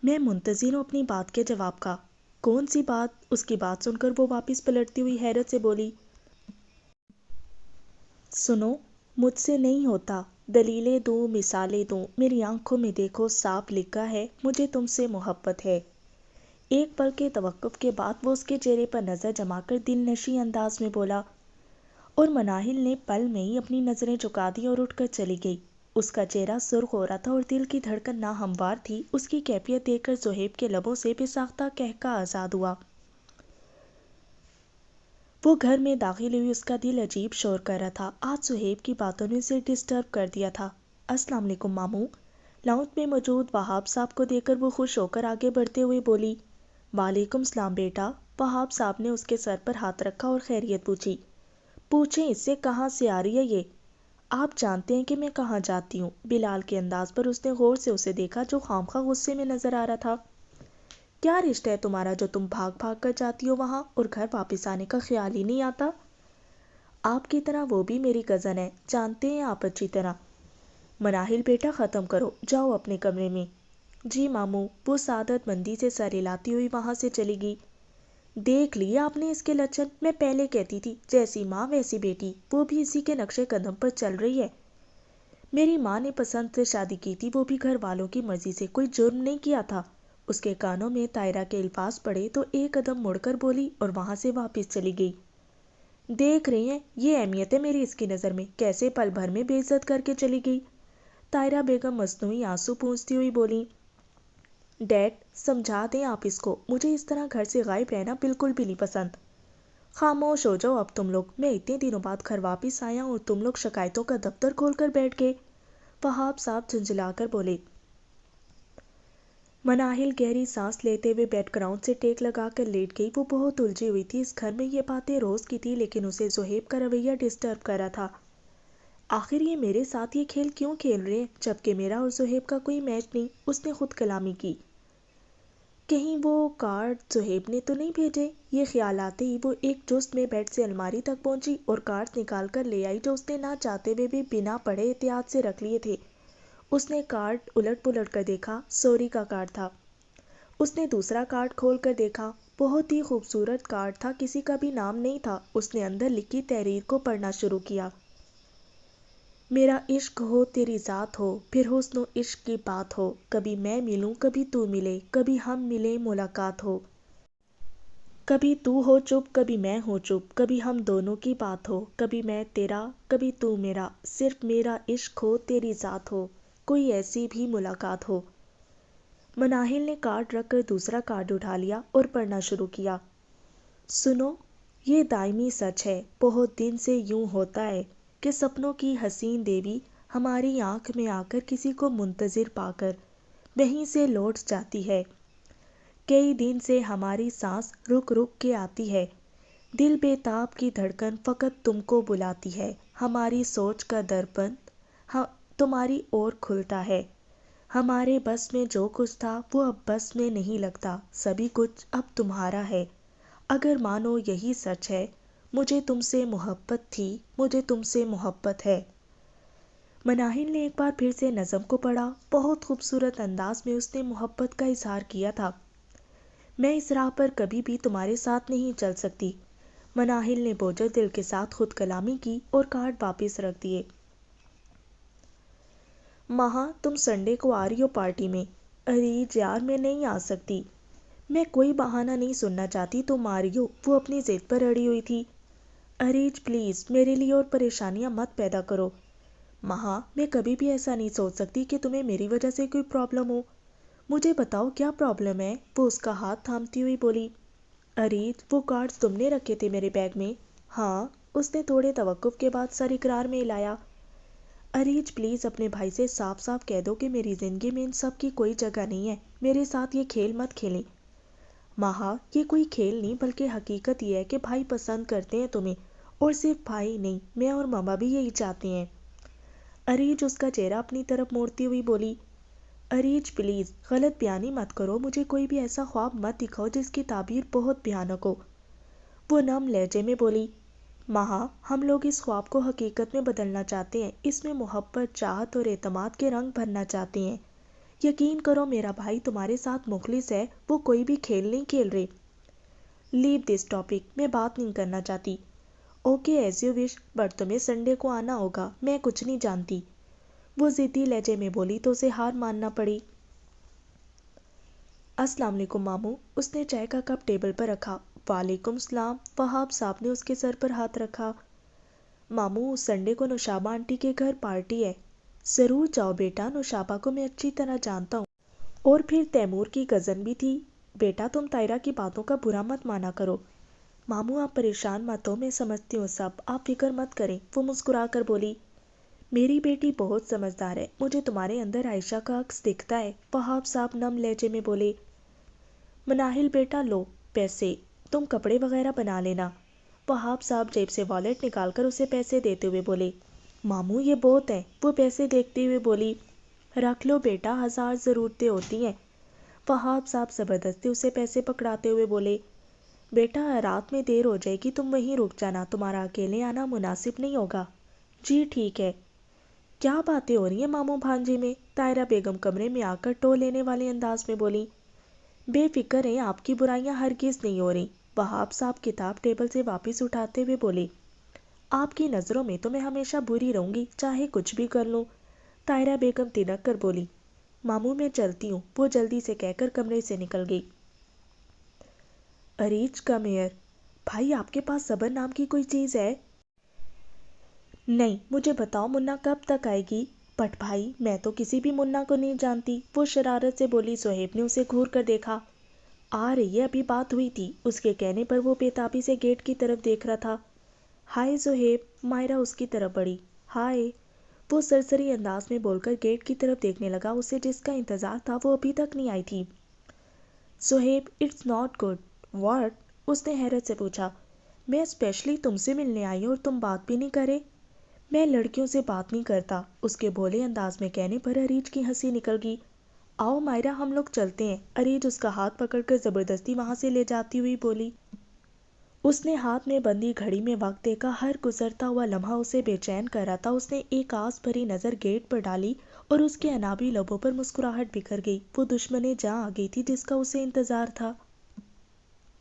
میں منتظر ہوں اپنی بات کے جواب کا۔ کون سی بات؟ اس کی بات سن کر وہ واپس پلٹتی ہوئی حیرت سے بولی۔ سنو، مجھ سے نہیں ہوتا، دلیلیں دوں مثالیں دوں، میری آنکھوں میں دیکھو صاف لکھا ہے مجھے تم سے محبت ہے۔ ایک پل کے توقف کے بعد وہ اس کے چہرے پر نظر جما کر دل نشیں انداز میں بولا، اور مناہل نے پل میں ہی اپنی نظریں جھکا دی اور اٹھ کر چلی گئی۔ اس کا چہرہ سرخ ہو رہا تھا اور دل کی دھڑکن ناہموار تھی۔ اس کی کیفیت دیکھ کر زہیب کے لبوں سے بے ساختہ قہقہہ آزاد ہوا۔ وہ گھر میں داخل ہوئی، اس کا دل عجیب شور کر رہا تھا۔ آج زہیب کی باتوں نے اسے ڈسٹرب کر دیا تھا۔ السلام علیکم ماموں، لاؤنج میں موجود وہاب صاحب کو دیکھ کر وہ خوش ہو کر آگے بڑھتے ہوئے بولی۔ وعلیکم السلام بیٹا، وہاب صاحب نے اس کے سر پر ہاتھ رکھا اور خیریت پوچھی۔ پوچھیں اس سے کہاں سے آ رہی ہے یہ؟ آپ جانتے ہیں کہ میں کہاں جاتی ہوں، بلال کے انداز پر اس نے غور سے اسے دیکھا جو خامخواہ غصے میں نظر آ رہا تھا۔ کیا رشتہ ہے تمہارا جو تم بھاگ بھاگ کر جاتی ہو وہاں اور گھر واپس آنے کا خیال ہی نہیں آتا؟ آپ کی طرح وہ بھی میری کزن ہے، جانتے ہیں آپ اچھی طرح۔ مناہل بیٹا ختم کرو، جاؤ اپنے کمرے میں۔ جی ماموں، وہ سعادت مندی سے سر ہلاتی ہوئی وہاں سے چلی گئی۔ دیکھ لیا آپ نے اس کے لچن، میں پہلے کہتی تھی جیسی ماں ویسی بیٹی، وہ بھی اسی کے نقشے قدم پر چل رہی ہے۔ میری ماں نے پسند سے شادی کی تھی، وہ بھی گھر والوں کی مرضی سے، کوئی جرم نہیں کیا تھا۔ اس کے کانوں میں طاہرہ کے الفاظ پڑے تو ایک قدم مڑ کر بولی اور وہاں سے واپس چلی گئی۔ دیکھ رہی ہیں، یہ اہمیت ہے میری اس کی نظر میں، کیسے پل بھر میں بے عزت کر کے چلی گئی۔ طاہرہ بیگم مصنوعی آنسو پونچھتی ہوئی بولی۔ ڈیڈ سمجھا دیں آپ اس کو، مجھے اس طرح گھر سے غائب رہنا بالکل بھی نہیں پسند۔ خاموش ہو جاؤ اب تم لوگ، میں اتنے دنوں بعد گھر واپس آیا ہوں اور تم لوگ شکایتوں کا دفتر کھول کر بیٹھ گئے، وہاب صاحب جھنجھلا کر بولے۔ مناہل گہری سانس لیتے ہوئے بیک گراؤنڈ سے ٹیک لگا کر لیٹ گئی۔ وہ بہت الجھی ہوئی تھی، اس گھر میں یہ باتیں روز کی تھی لیکن اسے زہیب کا رویہ ڈسٹرب کر رہا تھا۔ آخر یہ میرے ساتھ یہ کھیل کیوں کھیل رہے ہیں جبکہ میرا اور زہیب کا کوئی میچ نہیں؟ اس نے خود کلامی کی۔ کہیں وہ کارڈ زہیب نے تو نہیں بھیجے؟ یہ خیال آتے ہی وہ ایک جست میں بیڈ سے الماری تک پہنچی اور کارڈ نکال کر لے آئی جو اس نے نہ چاہتے ہوئے بھی بنا پڑھے احتیاط سے رکھ لیے تھے۔ اس نے کارڈ الٹ پلٹ کر دیکھا، سوری کا کارڈ تھا۔ اس نے دوسرا کارڈ کھول کر دیکھا، بہت ہی خوبصورت کارڈ تھا، کسی کا بھی نام نہیں تھا۔ اس نے اندر لکھی تحریر کو پڑھنا شروع کیا۔ میرا عشق ہو تیری ذات ہو، پھر حسن و عشق کی بات ہو، کبھی میں ملوں کبھی تو ملے، کبھی ہم ملے ملاقات ہو، کبھی تو ہو چپ کبھی میں ہوں چپ، کبھی ہم دونوں کی بات ہو، کبھی میں تیرا کبھی تو میرا، صرف میرا عشق ہو تیری ذات ہو، کوئی ایسی بھی ملاقات ہو۔ مناہل نے کارڈ رکھ کر دوسرا کارڈ اٹھا لیا اور پڑھنا شروع کیا۔ سنو، یہ دائمی سچ ہے، بہت دن سے یوں ہوتا ہے کہ سپنوں کی حسین دیوی ہماری آنکھ میں آ کر کسی کو منتظر پا کر وہیں سے لوٹ جاتی ہے۔ کئی دن سے ہماری سانس رک رک کے آتی ہے، دل بے تاب کی دھڑکن فقط تم کو بلاتی ہے، ہماری سوچ کا درپن تمہاری اور کھلتا ہے، ہمارے بس میں جو کچھ تھا وہ اب بس میں نہیں لگتا، سبھی کچھ اب تمہارا ہے۔ اگر مانو یہی سچ ہے، مجھے تم سے محبت تھی، مجھے تم سے محبت ہے۔ مناہل نے ایک بار پھر سے نظم کو پڑھا۔ بہت خوبصورت انداز میں اس نے محبت کا اظہار کیا تھا۔ میں اس راہ پر کبھی بھی تمہارے ساتھ نہیں چل سکتی۔ مناہل نے بوجھل دل کے ساتھ خود کلامی کی اور کارڈ واپس رکھ دیے۔ مہا، تم سنڈے کو آ رہی ہو پارٹی میں؟ اریج یار، میں نہیں آ سکتی۔ میں کوئی بہانہ نہیں سننا چاہتی، تم آ رہی ہو، وہ اپنی ضد پر اڑی ہوئی تھی۔ اریج پلیز میرے لیے اور پریشانیاں مت پیدا کرو۔ مہا، میں کبھی بھی ایسا نہیں سوچ سکتی کہ تمہیں میری وجہ سے کوئی پرابلم ہو۔ مجھے بتاؤ کیا پرابلم ہے؟ وہ اس کا ہاتھ تھامتی ہوئی بولی۔ اریج، وہ کارڈز تم نے رکھے تھے میرے بیگ میں؟ ہاں، اس نے تھوڑے توقف کے بعد سر اقرار میں ہلایا۔ اریج پلیز اپنے بھائی سے صاف صاف کہہ دو کہ میری زندگی میں ان سب کی کوئی جگہ نہیں ہے، میرے ساتھ یہ کھیل مت کھیلیں۔ مہا، یہ کوئی کھیل نہیں بلکہ حقیقت یہ ہے کہ بھائی پسند کرتے ہیں تمہیں، اور صرف بھائی نہیں، میں اور ماما بھی یہی چاہتے ہیں۔ اریج اس کا چہرہ اپنی طرف موڑتی ہوئی بولی۔ اریج پلیز غلط بیانی مت کرو، مجھے کوئی بھی ایسا خواب مت دکھاؤ جس کی تعبیر بہت بھیانک ہو۔ وہ نم لہجے میں بولی۔ مہا، ہم لوگ اس خواب کو حقیقت میں بدلنا چاہتے ہیں، اس میں محبت، چاہت اور اعتماد کے رنگ بھرنا چاہتے ہیں۔ یقین کرو میرا بھائی تمہارے ساتھ مخلص ہے، وہ کوئی بھی کھیل نہیں کھیل رہے۔ لیو دس ٹاپک، میں بات نہیں کرنا چاہتی۔ Okay as you wish, but تمہیں سنڈے کو آنا ہوگا، میں کچھ نہیں جانتی۔ وہ ضدی لہجے میں بولی تو اسے ہار ماننا پڑی۔ السلام علیکم ماموں، اس نے چائے کا کپ ٹیبل پر رکھا۔ وعلیکم السلام، وہاب صاحب نے اس کے سر پر ہاتھ رکھا۔ ماموں، سنڈے کو نوشابہ آنٹی کے گھر پارٹی ہے، ضرور جاؤ بیٹا، نوشابہ کو میں اچھی طرح جانتا ہوں، اور پھر تیمور کی کزن بھی تھی۔ بیٹا تم طاہرہ کی باتوں کا برا مت مانا کرو۔ ماموں آپ پریشان مت ہو، میں سمجھتی ہوں سب، آپ فکر مت کریں، وہ مسکرا کر بولی۔ میری بیٹی بہت سمجھدار ہے، مجھے تمہارے اندر عائشہ کا عکس دکھتا ہے، وہاب صاحب نم لہجے میں بولے۔ مناہل بیٹا لو پیسے، تم کپڑے وغیرہ بنا لینا۔ وہاب صاحب جیب سے والیٹ نکال کر اسے پیسے دیتے ہوئے بولے۔ ماموں یہ بہت ہیں، وہ پیسے دیکھتے ہوئے بولی۔ رکھ لو بیٹا، 1000 ضرورتیں ہوتی ہیں۔ وہاب صاحب زبردستی اسے پیسے پکڑاتے ہوئے بولے۔ بیٹا رات میں دیر ہو جائے گی، تم وہیں رک جانا، تمہارا اکیلے آنا مناسب نہیں ہوگا۔ جی ٹھیک ہے۔ کیا باتیں ہو رہی ہیں ماموں بھانجی میں؟ طاہرہ بیگم کمرے میں آ کر ٹو لینے والے انداز میں بولی۔ بے فکر ہیں، آپ کی برائیاں ہرگز نہیں ہو رہی، وہاب صاحب کتاب ٹیبل سے واپس اٹھاتے ہوئے بولے۔ آپ کی نظروں میں تو میں ہمیشہ بری رہوں گی، چاہے کچھ بھی کر لوں، طاہرہ بیگم تنک کر بولی۔ ماموں میں چلتی ہوں، وہ جلدی سے کہہ کر کمرے سے نکل گئی۔ اریج کم ہیئر، بھائی آپ کے پاس صبر نام کی کوئی چیز ہے؟ نہیں، مجھے بتاؤ منا کب تک آئے گی؟ بٹ بھائی میں تو کسی بھی منا کو نہیں جانتی، وہ شرارت سے بولی۔ سہیب نے اسے گھور کر دیکھا۔ آ رہی ہے، ابھی بات ہوئی تھی، اس کے کہنے پر وہ بےتابی سے گیٹ کی طرف دیکھ رہا تھا۔ ہائے سہیب، مائرہ اس کی طرف بڑھی۔ ہائے، وہ سرسری انداز میں بول کر گیٹ کی طرف دیکھنے لگا، اسے جس کا انتظار تھا وہ ابھی تک نہیں آئی تھی۔ Suhaib it's not good. What? اس نے حیرت سے پوچھا۔ میں اسپیشلی تم سے ملنے آئی ہوں اور تم بات بھی نہیں کرے؟ میں لڑکیوں سے بات نہیں کرتا، اس کے بھولے انداز میں کہنے پر اریج کی ہنسی نکل گئی۔ آؤ مائرہ ہم لوگ چلتے ہیں، اریج اس کا ہاتھ پکڑ کر زبردستی وہاں سے لے جاتی ہوئی بولی۔ اس نے ہاتھ میں بندی گھڑی میں وقت دیکھا، ہر گزرتا ہوا لمحہ اسے بے چین کر رہا تھا۔ اس نے ایک آس بھری نظر گیٹ پر ڈالی اور اس کے انابی لبوں پر مسکراہٹ بکھر گئی، وہ دشمنے جاں آ گئی تھی جس کا اسے انتظار تھا۔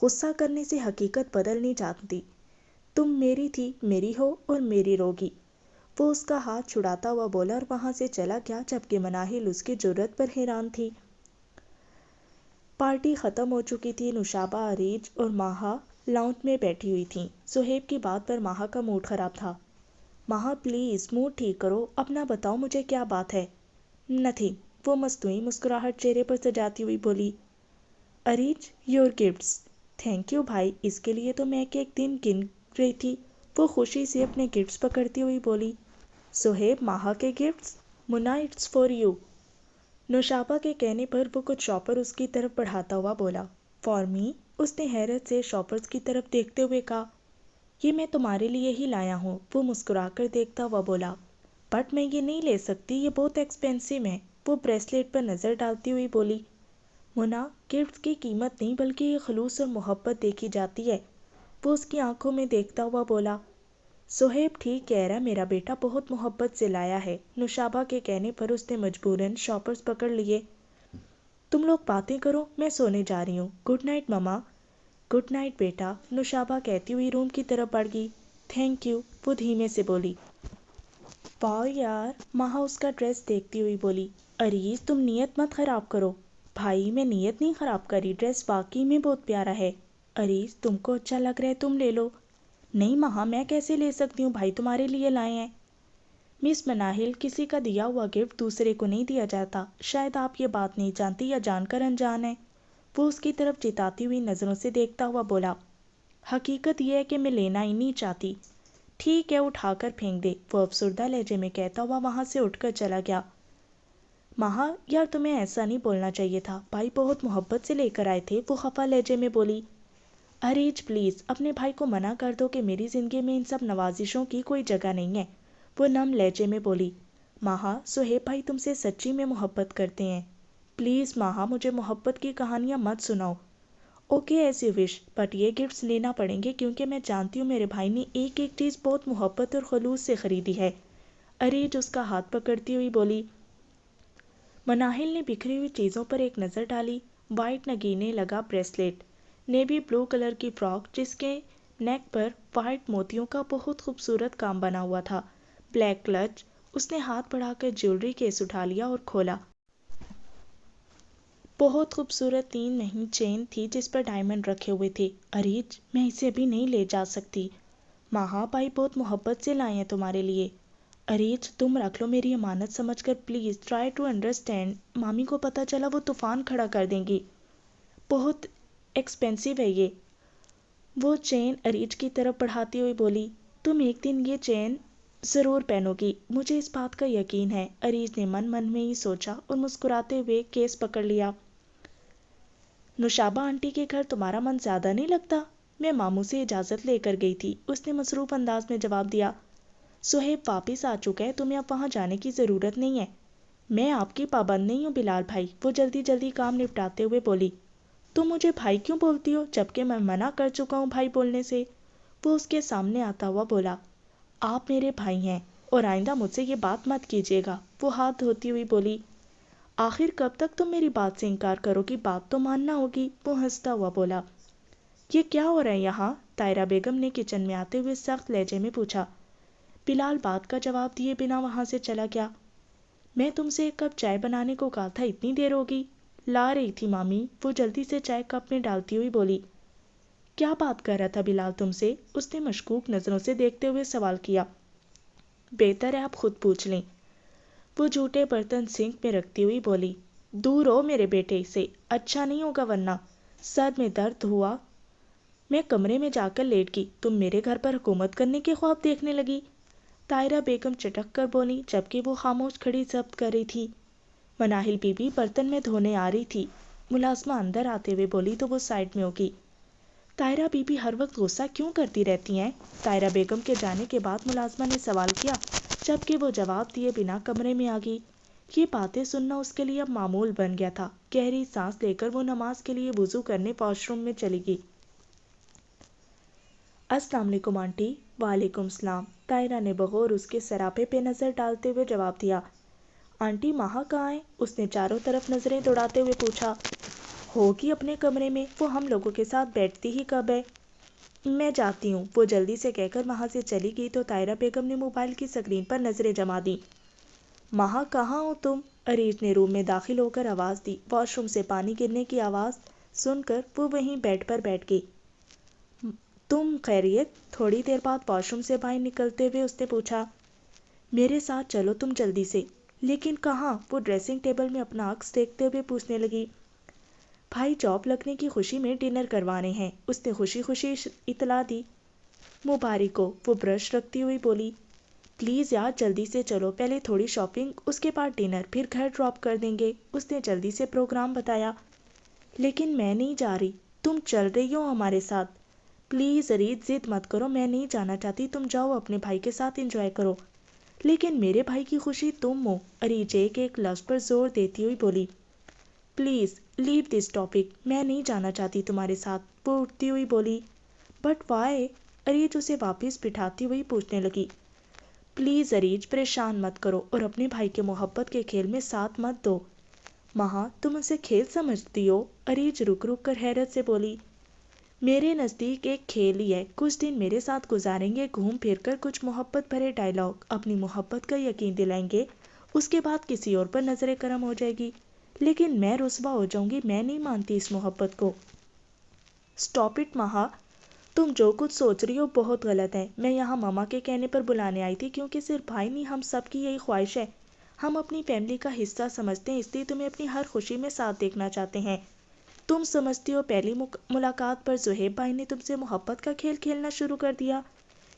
غصہ کرنے سے حقیقت بدل نہیں جاتی. تم میری تھی، میری ہو اور میری روگی. وہ اس کا ہاتھ چھڑاتا ہوا بولا اور وہاں سے چلا گیا، جبکہ مناہل اس کی جرأت پر حیران تھی. پارٹی ختم ہو چکی تھی. نوشابہ، عریج اور ماہا لاؤنج میں بیٹھی ہوئی تھیں. صہیب کی بات پر ماہا کا موڈ خراب تھا. ماہا پلیز موڈ ٹھیک کرو، اپنا بتاؤ مجھے کیا بات ہے. نتھنگ، وہ مصنوعی مسکراہٹ چہرے پر سجاتی ہوئی بولی. عریج، یور گفٹس. تھینک یو بھائی، اس کے لیے تو میں ایک دن گن رہی تھی. وہ خوشی سے اپنے گفٹس پکڑتی ہوئی بولی. صہیب، ماہا کے گفٹس؟ منا، اٹس فار یو. نوشابہ کے کہنے پر وہ کچھ شاپر اس کی طرف بڑھاتا ہوا بولا. For me? اس نے حیرت سے شاپرز کی طرف دیکھتے ہوئے کہا. یہ میں تمہارے لیے ہی لایا ہوں، وہ مسکرا کر دیکھتا ہوا بولا. بٹ میں یہ نہیں لے سکتی، یہ بہت ایکسپینسو ہے، وہ بریسلیٹ پر نظر ڈالتی ہوئی بولی. منا، گفٹس کی قیمت نہیں بلکہ یہ خلوص اور محبت دیکھی جاتی ہے، وہ اس کی آنکھوں میں دیکھتا ہوا بولا. صہیب ٹھیک کہہ رہا، میرا بیٹا بہت محبت سے لایا ہے. نوشابہ کے کہنے پر اس نے مجبوراً شاپرز پکڑ لیے. تم لوگ باتیں کرو، میں سونے جا رہی ہوں. گڈ نائٹ مما. گڈ نائٹ بیٹا، نوشابہ کہتی ہوئی روم کی طرف بڑھ گئی. تھینک یو، وہ دھیمے سے بولی. واو یار، ماہا اس کا ڈریس دیکھتی ہوئی بولی. عریز، تم نیت مت خراب کرو. بھائی میں نیت نہیں خراب کری، ڈریس واقعی میں بہت پیارا ہے. عریز، تم کو اچھا لگ رہا ہے تم لے لو. نہیں ماہا، میں کیسے لے سکتی ہوں، بھائی تمہارے لیے لائے ہیں. مس مناہل، کسی کا دیا ہوا گفٹ دوسرے کو نہیں دیا جاتا، شاید آپ یہ بات نہیں جانتی یا جان کر انجان ہے. وہ اس کی طرف جتاتی ہوئی نظروں سے دیکھتا ہوا بولا. حقیقت یہ ہے کہ میں لینا ہی نہیں چاہتی. ٹھیک ہے، اٹھا کر پھینک دے، وہ افسردہ لہجے میں کہتا ہوا وہاں سے اٹھ کر چلا گیا. ماہا یار، تمہیں ایسا نہیں بولنا چاہیے تھا، بھائی بہت محبت سے لے کر آئے تھے، وہ خفا لہجے میں بولی. اریج پلیز اپنے بھائی کو منع کر دو کہ میری زندگی میں ان سب نوازشوں کی کوئی جگہ نہیں ہے، وہ نم لہجے میں بولی. ماہا، صہیب بھائی تم سے سچی میں محبت کرتے ہیں. پلیز ماہا، مجھے محبت کی کہانیاں مت سناؤ. Okay as you wish, but یہ گفٹس لینا پڑیں گے کیونکہ میں جانتی ہوں میرے بھائی نے ایک ایک چیز بہت محبت اور خلوص سے خریدی ہے. اریج اس کا ہاتھ پکڑتی ہوئی بولی. مناہل نے بکھری ہوئی چیزوں پر ایک نظر ڈالی. وائٹ نگینے لگا بریسلیٹ، نیوی بلو کلر کی فراک جس کے نیک پر وائٹ موتیوں کا بہت خوبصورت کام بنا ہوا تھا، بلیک کلچ. اس نے ہاتھ بڑھا کر جیولری کیس اٹھا لیا اور کھولا. بہت خوبصورت 3 مہین چین تھی جس پر ڈائمنڈ رکھے ہوئے تھے. اریج، میں اسے ابھی نہیں لے جا سکتی. ماہا، بھائی بہت محبت سے لائے ہیں تمہارے لیے. اریج، تم رکھ لو، میری امانت سمجھ کر، پلیز ٹرائی ٹو انڈرسٹینڈ. مامی کو پتہ چلا وہ طوفان کھڑا کر دیں گی، بہت ایکسپینسو ہے یہ. وہ چین اریج کی طرف بڑھاتی ہوئی بولی. تم ایک دن یہ چین ضرور پہنو گی، مجھے اس بات کا یقین ہے. اریج نے من من میں ہی سوچا اور مسکراتے ہوئے کیس پکڑ لیا. نوشابہ آنٹی کے گھر تمہارا من زیادہ نہیں لگتا؟ میں ماموں سے اجازت لے کر گئی تھی، اس نے مصروف انداز میں جواب دیا. صہیب واپس آ چکا ہے، تمہیں اب وہاں جانے کی ضرورت نہیں ہے. میں آپ کی پابند نہیں ہوں بلال بھائی، وہ جلدی جلدی کام نپٹاتے ہوئے بولی. تم مجھے بھائی کیوں بولتی ہو جبکہ میں منع کر چکا ہوں بھائی بولنے سے؟ وہ اس کے سامنے آتا ہوا بولا. آپ میرے بھائی ہیں اور آئندہ مجھ سے یہ بات مت کیجیے گا، وہ ہاتھ دھوتی ہوئی بولی. آخر کب تک تم میری بات سے انکار کرو گی، بات تو ماننا ہوگی، وہ ہنستا ہوا بولا. یہ کیا ہو رہا ہے یہاں؟ طاہرہ بیگم نے کچن میں آتے ہوئے سخت لہجے میں پوچھا. بلال بات کا جواب دیے بنا وہاں سے چلا گیا. میں تم سے ایک کپ چائے بنانے کو کہا تھا، اتنی دیر ہوگی. لا رہی تھی مامی، وہ جلدی سے چائے کپ میں ڈالتی ہوئی بولی. کیا بات کر رہا تھا بلال تم سے؟ اس نے مشکوک نظروں سے دیکھتے ہوئے سوال کیا. بہتر ہے آپ خود پوچھ لیں، وہ جھوٹے برتن سنک میں رکھتی ہوئی بولی. دور ہو میرے بیٹے سے، اچھا نہیں ہوگا ورنہ. سر میں درد ہوا، میں کمرے میں جا کر لیٹ گئی، تم میرے گھر پر حکومت کرنے کے خواب دیکھنے لگی. طاہرہ بیگم چٹک کر بولی جبکہ وہ خاموش کھڑی ضبط کر رہی تھی. مناہل بی بی برتن میں دھونے آ رہی تھی. ملازمہ اندر آتے ہوئے بولی تو وہ سائڈ میں ہوگی. طاہرہ بی بی ہر وقت غصہ کیوں کرتی رہتی ہیں؟ طاہرہ بیگم کے جانے کے بعد ملازمہ نے سوال کیا، جبکہ وہ جواب دیے بنا کمرے میں آ گئی. یہ باتیں سننا اس کے لیے اب معمول بن گیا تھا. گہری سانس لے کر وہ نماز کے لیے وضو کرنے واش روم میں چلی گئی. السلام علیکم آنٹی. وعلیکم السلام. طاہرہ نے بغور اس کے سراپے پہ نظر ڈالتے ہوئے جواب دیا. آنٹی ماہا کہاں ہے؟ اس نے چاروں طرف نظریں دوڑاتے ہوئے پوچھا. ہوگی اپنے کمرے میں، وہ ہم لوگوں کے ساتھ بیٹھتی ہی کب ہے۔ میں جاتی ہوں، وہ جلدی سے کہہ کر وہاں سے چلی گئی تو طاہرہ بیگم نے موبائل کی اسکرین پر نظریں جما دیں۔ مہا کہاں ہو تم؟ اریج نے روم میں داخل ہو کر آواز دی۔ واش روم سے پانی گرنے کی آواز سن کر وہ وہیں بیڈ پر بیٹھ گئی۔ تم خیریت؟ تھوڑی دیر بعد واش روم سے باہر نکلتے ہوئے اس نے پوچھا۔ میرے ساتھ چلو تم جلدی سے۔ لیکن کہاں؟ وہ ڈریسنگ ٹیبل میں اپنا عکس دیکھتے ہوئے پوچھنے لگی۔ بھائی جاب لگنے کی خوشی میں ڈنر کروانے ہیں، اس نے خوشی خوشی اطلاع دی۔ مبارک ہو، وہ برش رکھتی ہوئی بولی۔ پلیز یار جلدی سے چلو، پہلے تھوڑی شاپنگ، اس کے بعد ڈنر، پھر گھر ڈراپ کر دیں گے، اس نے جلدی سے پروگرام بتایا۔ لیکن میں نہیں جا رہی، تم چل رہی ہو ہمارے ساتھ۔ پلیز اریج ضد مت کرو، میں نہیں جانا چاہتی، تم جاؤ اپنے بھائی کے ساتھ انجوائے کرو۔ لیکن میرے بھائی کی خوشی تم ہو، اریج ایک لفظ پر زور دیتی ہوئی بولی۔ پلیز لیو دس ٹاپک، میں نہیں جانا چاہتی تمہارے ساتھ، وہ اٹھتی ہوئی بولی۔ But why? اریج اسے واپس بٹھاتی ہوئی پوچھنے لگی۔ پلیز اریج پریشان مت کرو اور اپنے بھائی کے محبت کے کھیل میں ساتھ مت دو۔ مہا تم اسے کھیل سمجھتی ہو؟ اریج رک رک کر حیرت سے بولی۔ میرے نزدیک ایک کھیل ہی ہے، کچھ دن میرے ساتھ گزاریں گے، گھوم پھر کر کچھ محبت بھرے ڈائلاگ، اپنی محبت کا یقین دلائیں گے، اس کے بعد کسی اور پر نظر کرم ہو جائے گی، لیکن میں رسوا ہو جاؤں گی، میں نہیں مانتی اس محبت کو۔ اسٹاپ اٹ مہا، تم جو کچھ سوچ رہی ہو بہت غلط ہے۔ میں یہاں ماما کے کہنے پر بلانے آئی تھی کیونکہ صرف بھائی نہیں، ہم سب کی یہی خواہش ہے، ہم اپنی فیملی کا حصہ سمجھتے ہیں، اس لیے تمہیں اپنی ہر خوشی میں ساتھ دیکھنا چاہتے ہیں۔ تم سمجھتی ہو پہلی ملاقات پر زہیب بھائی نے تم سے محبت کا کھیل کھیلنا شروع کر دیا؟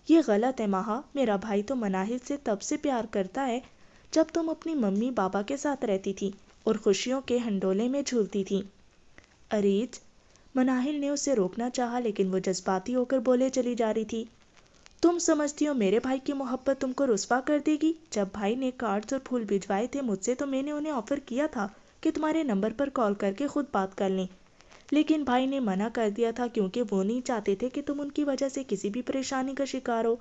یہ غلط ہے مہا، میرا بھائی تو مناہل سے تب سے پیار کرتا ہے جب تم اپنی ممی بابا کے ساتھ رہتی تھی اور خوشیوں کے ہنڈولے میں جھولتی تھی۔ اریج، مناہل نے اسے روکنا چاہا لیکن وہ جذباتی ہو کر بولے چلی جا رہی تھی۔ تم سمجھتی ہو میرے بھائی کی محبت تم کو رسوا کر دے گی؟ جب بھائی نے کارڈز اور پھول بھجوائے تھے مجھ سے تو میں نے انہیں آفر کیا تھا کہ تمہارے نمبر پر کال کر کے خود بات کر لیں، لیکن بھائی نے منع کر دیا تھا کیونکہ وہ نہیں چاہتے تھے کہ تم ان کی وجہ سے کسی بھی پریشانی کا شکار ہو۔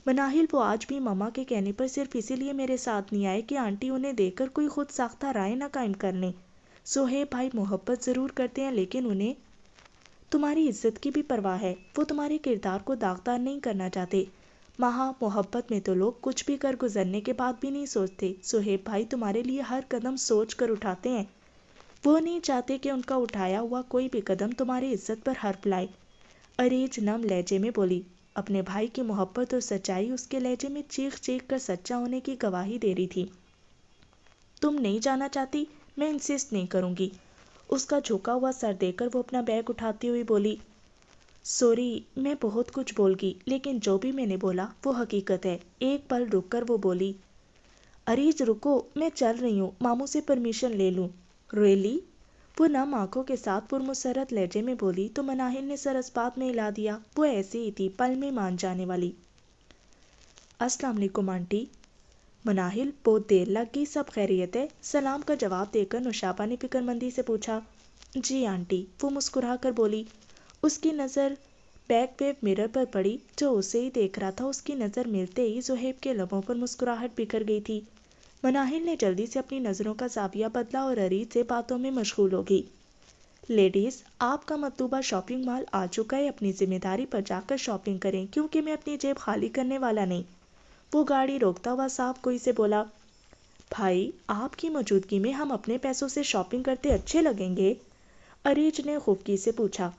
مناہل، وہ آج بھی ماما کے کہنے پر صرف اسی لیے میرے ساتھ نہیں آئے کہ آنٹی انہیں دیکھ کر کوئی خود ساختہ رائے نہ قائم کر لیں۔ زہیب بھائی محبت ضرور کرتے ہیں لیکن انہیں تمہاری عزت کی بھی پرواہ ہے، وہ تمہارے کردار کو داغدار نہیں کرنا چاہتے۔ مہا، محبت میں تو لوگ کچھ بھی کر گزرنے کے بعد بھی نہیں سوچتے، زہیب بھائی تمہارے لیے ہر قدم سوچ کر اٹھاتے ہیں، وہ نہیں چاہتے کہ ان کا اٹھایا ہوا کوئی بھی قدم تمہاری عزت پر حرف لائے۔ اریج نم لہجے میں بولی۔ اپنے بھائی کی محبت اور سچائی اس کے لہجے میں چیخ چیخ کر سچا ہونے کی گواہی دے رہی تھی۔ تم نہیں جانا چاہتی؟ میں انسسٹ نہیں کروں گی، اس کا جھکا ہوا سر دے کر وہ اپنا بیگ اٹھاتی ہوئی بولی۔ سوری، میں بہت کچھ بول گئی، لیکن جو بھی میں نے بولا وہ حقیقت ہے۔ ایک پل رک کر وہ بولی۔ اریج رکو، میں چل رہی ہوں، ماموں سے پرمیشن لے لوں۔ ریلی؟ وہ نم آنکھوں کے ساتھ پرمسرت لہجے میں بولی تو مناہل نے سر اس بات میں ہلا دیا، وہ ایسی ہی تھی، پل میں مان جانے والی۔ السلام علیکم آنٹی۔ مناہل، بہت دیر لگ گئی، سب خیریت ہے؟ سلام کا جواب دے کر نوشابہ نے فکر مندی سے پوچھا۔ جی آنٹی، وہ مسکرا کر بولی۔ اس کی نظر بیک ویو مرر پر پڑی جو اسے ہی دیکھ رہا تھا، اس کی نظر ملتے ہی زہیب کے لبوں پر مسکراہٹ بکھر گئی تھی۔ مناہل نے جلدی سے اپنی نظروں کا زاویہ بدلا اور اریج سے باتوں میں مشغول ہو گئی۔ لیڈیز، آپ کا مطلوبہ شاپنگ مال آ چکا ہے، اپنی ذمہ داری پر جا کر شاپنگ کریں کیونکہ میں اپنی جیب خالی کرنے والا نہیں، وہ گاڑی روکتا ہوا صاف گوئی سے بولا۔ بھائی، آپ کی موجودگی میں ہم اپنے پیسوں سے شاپنگ کرتے اچھے لگیں گے؟ اریج نے خفگی سے پوچھا۔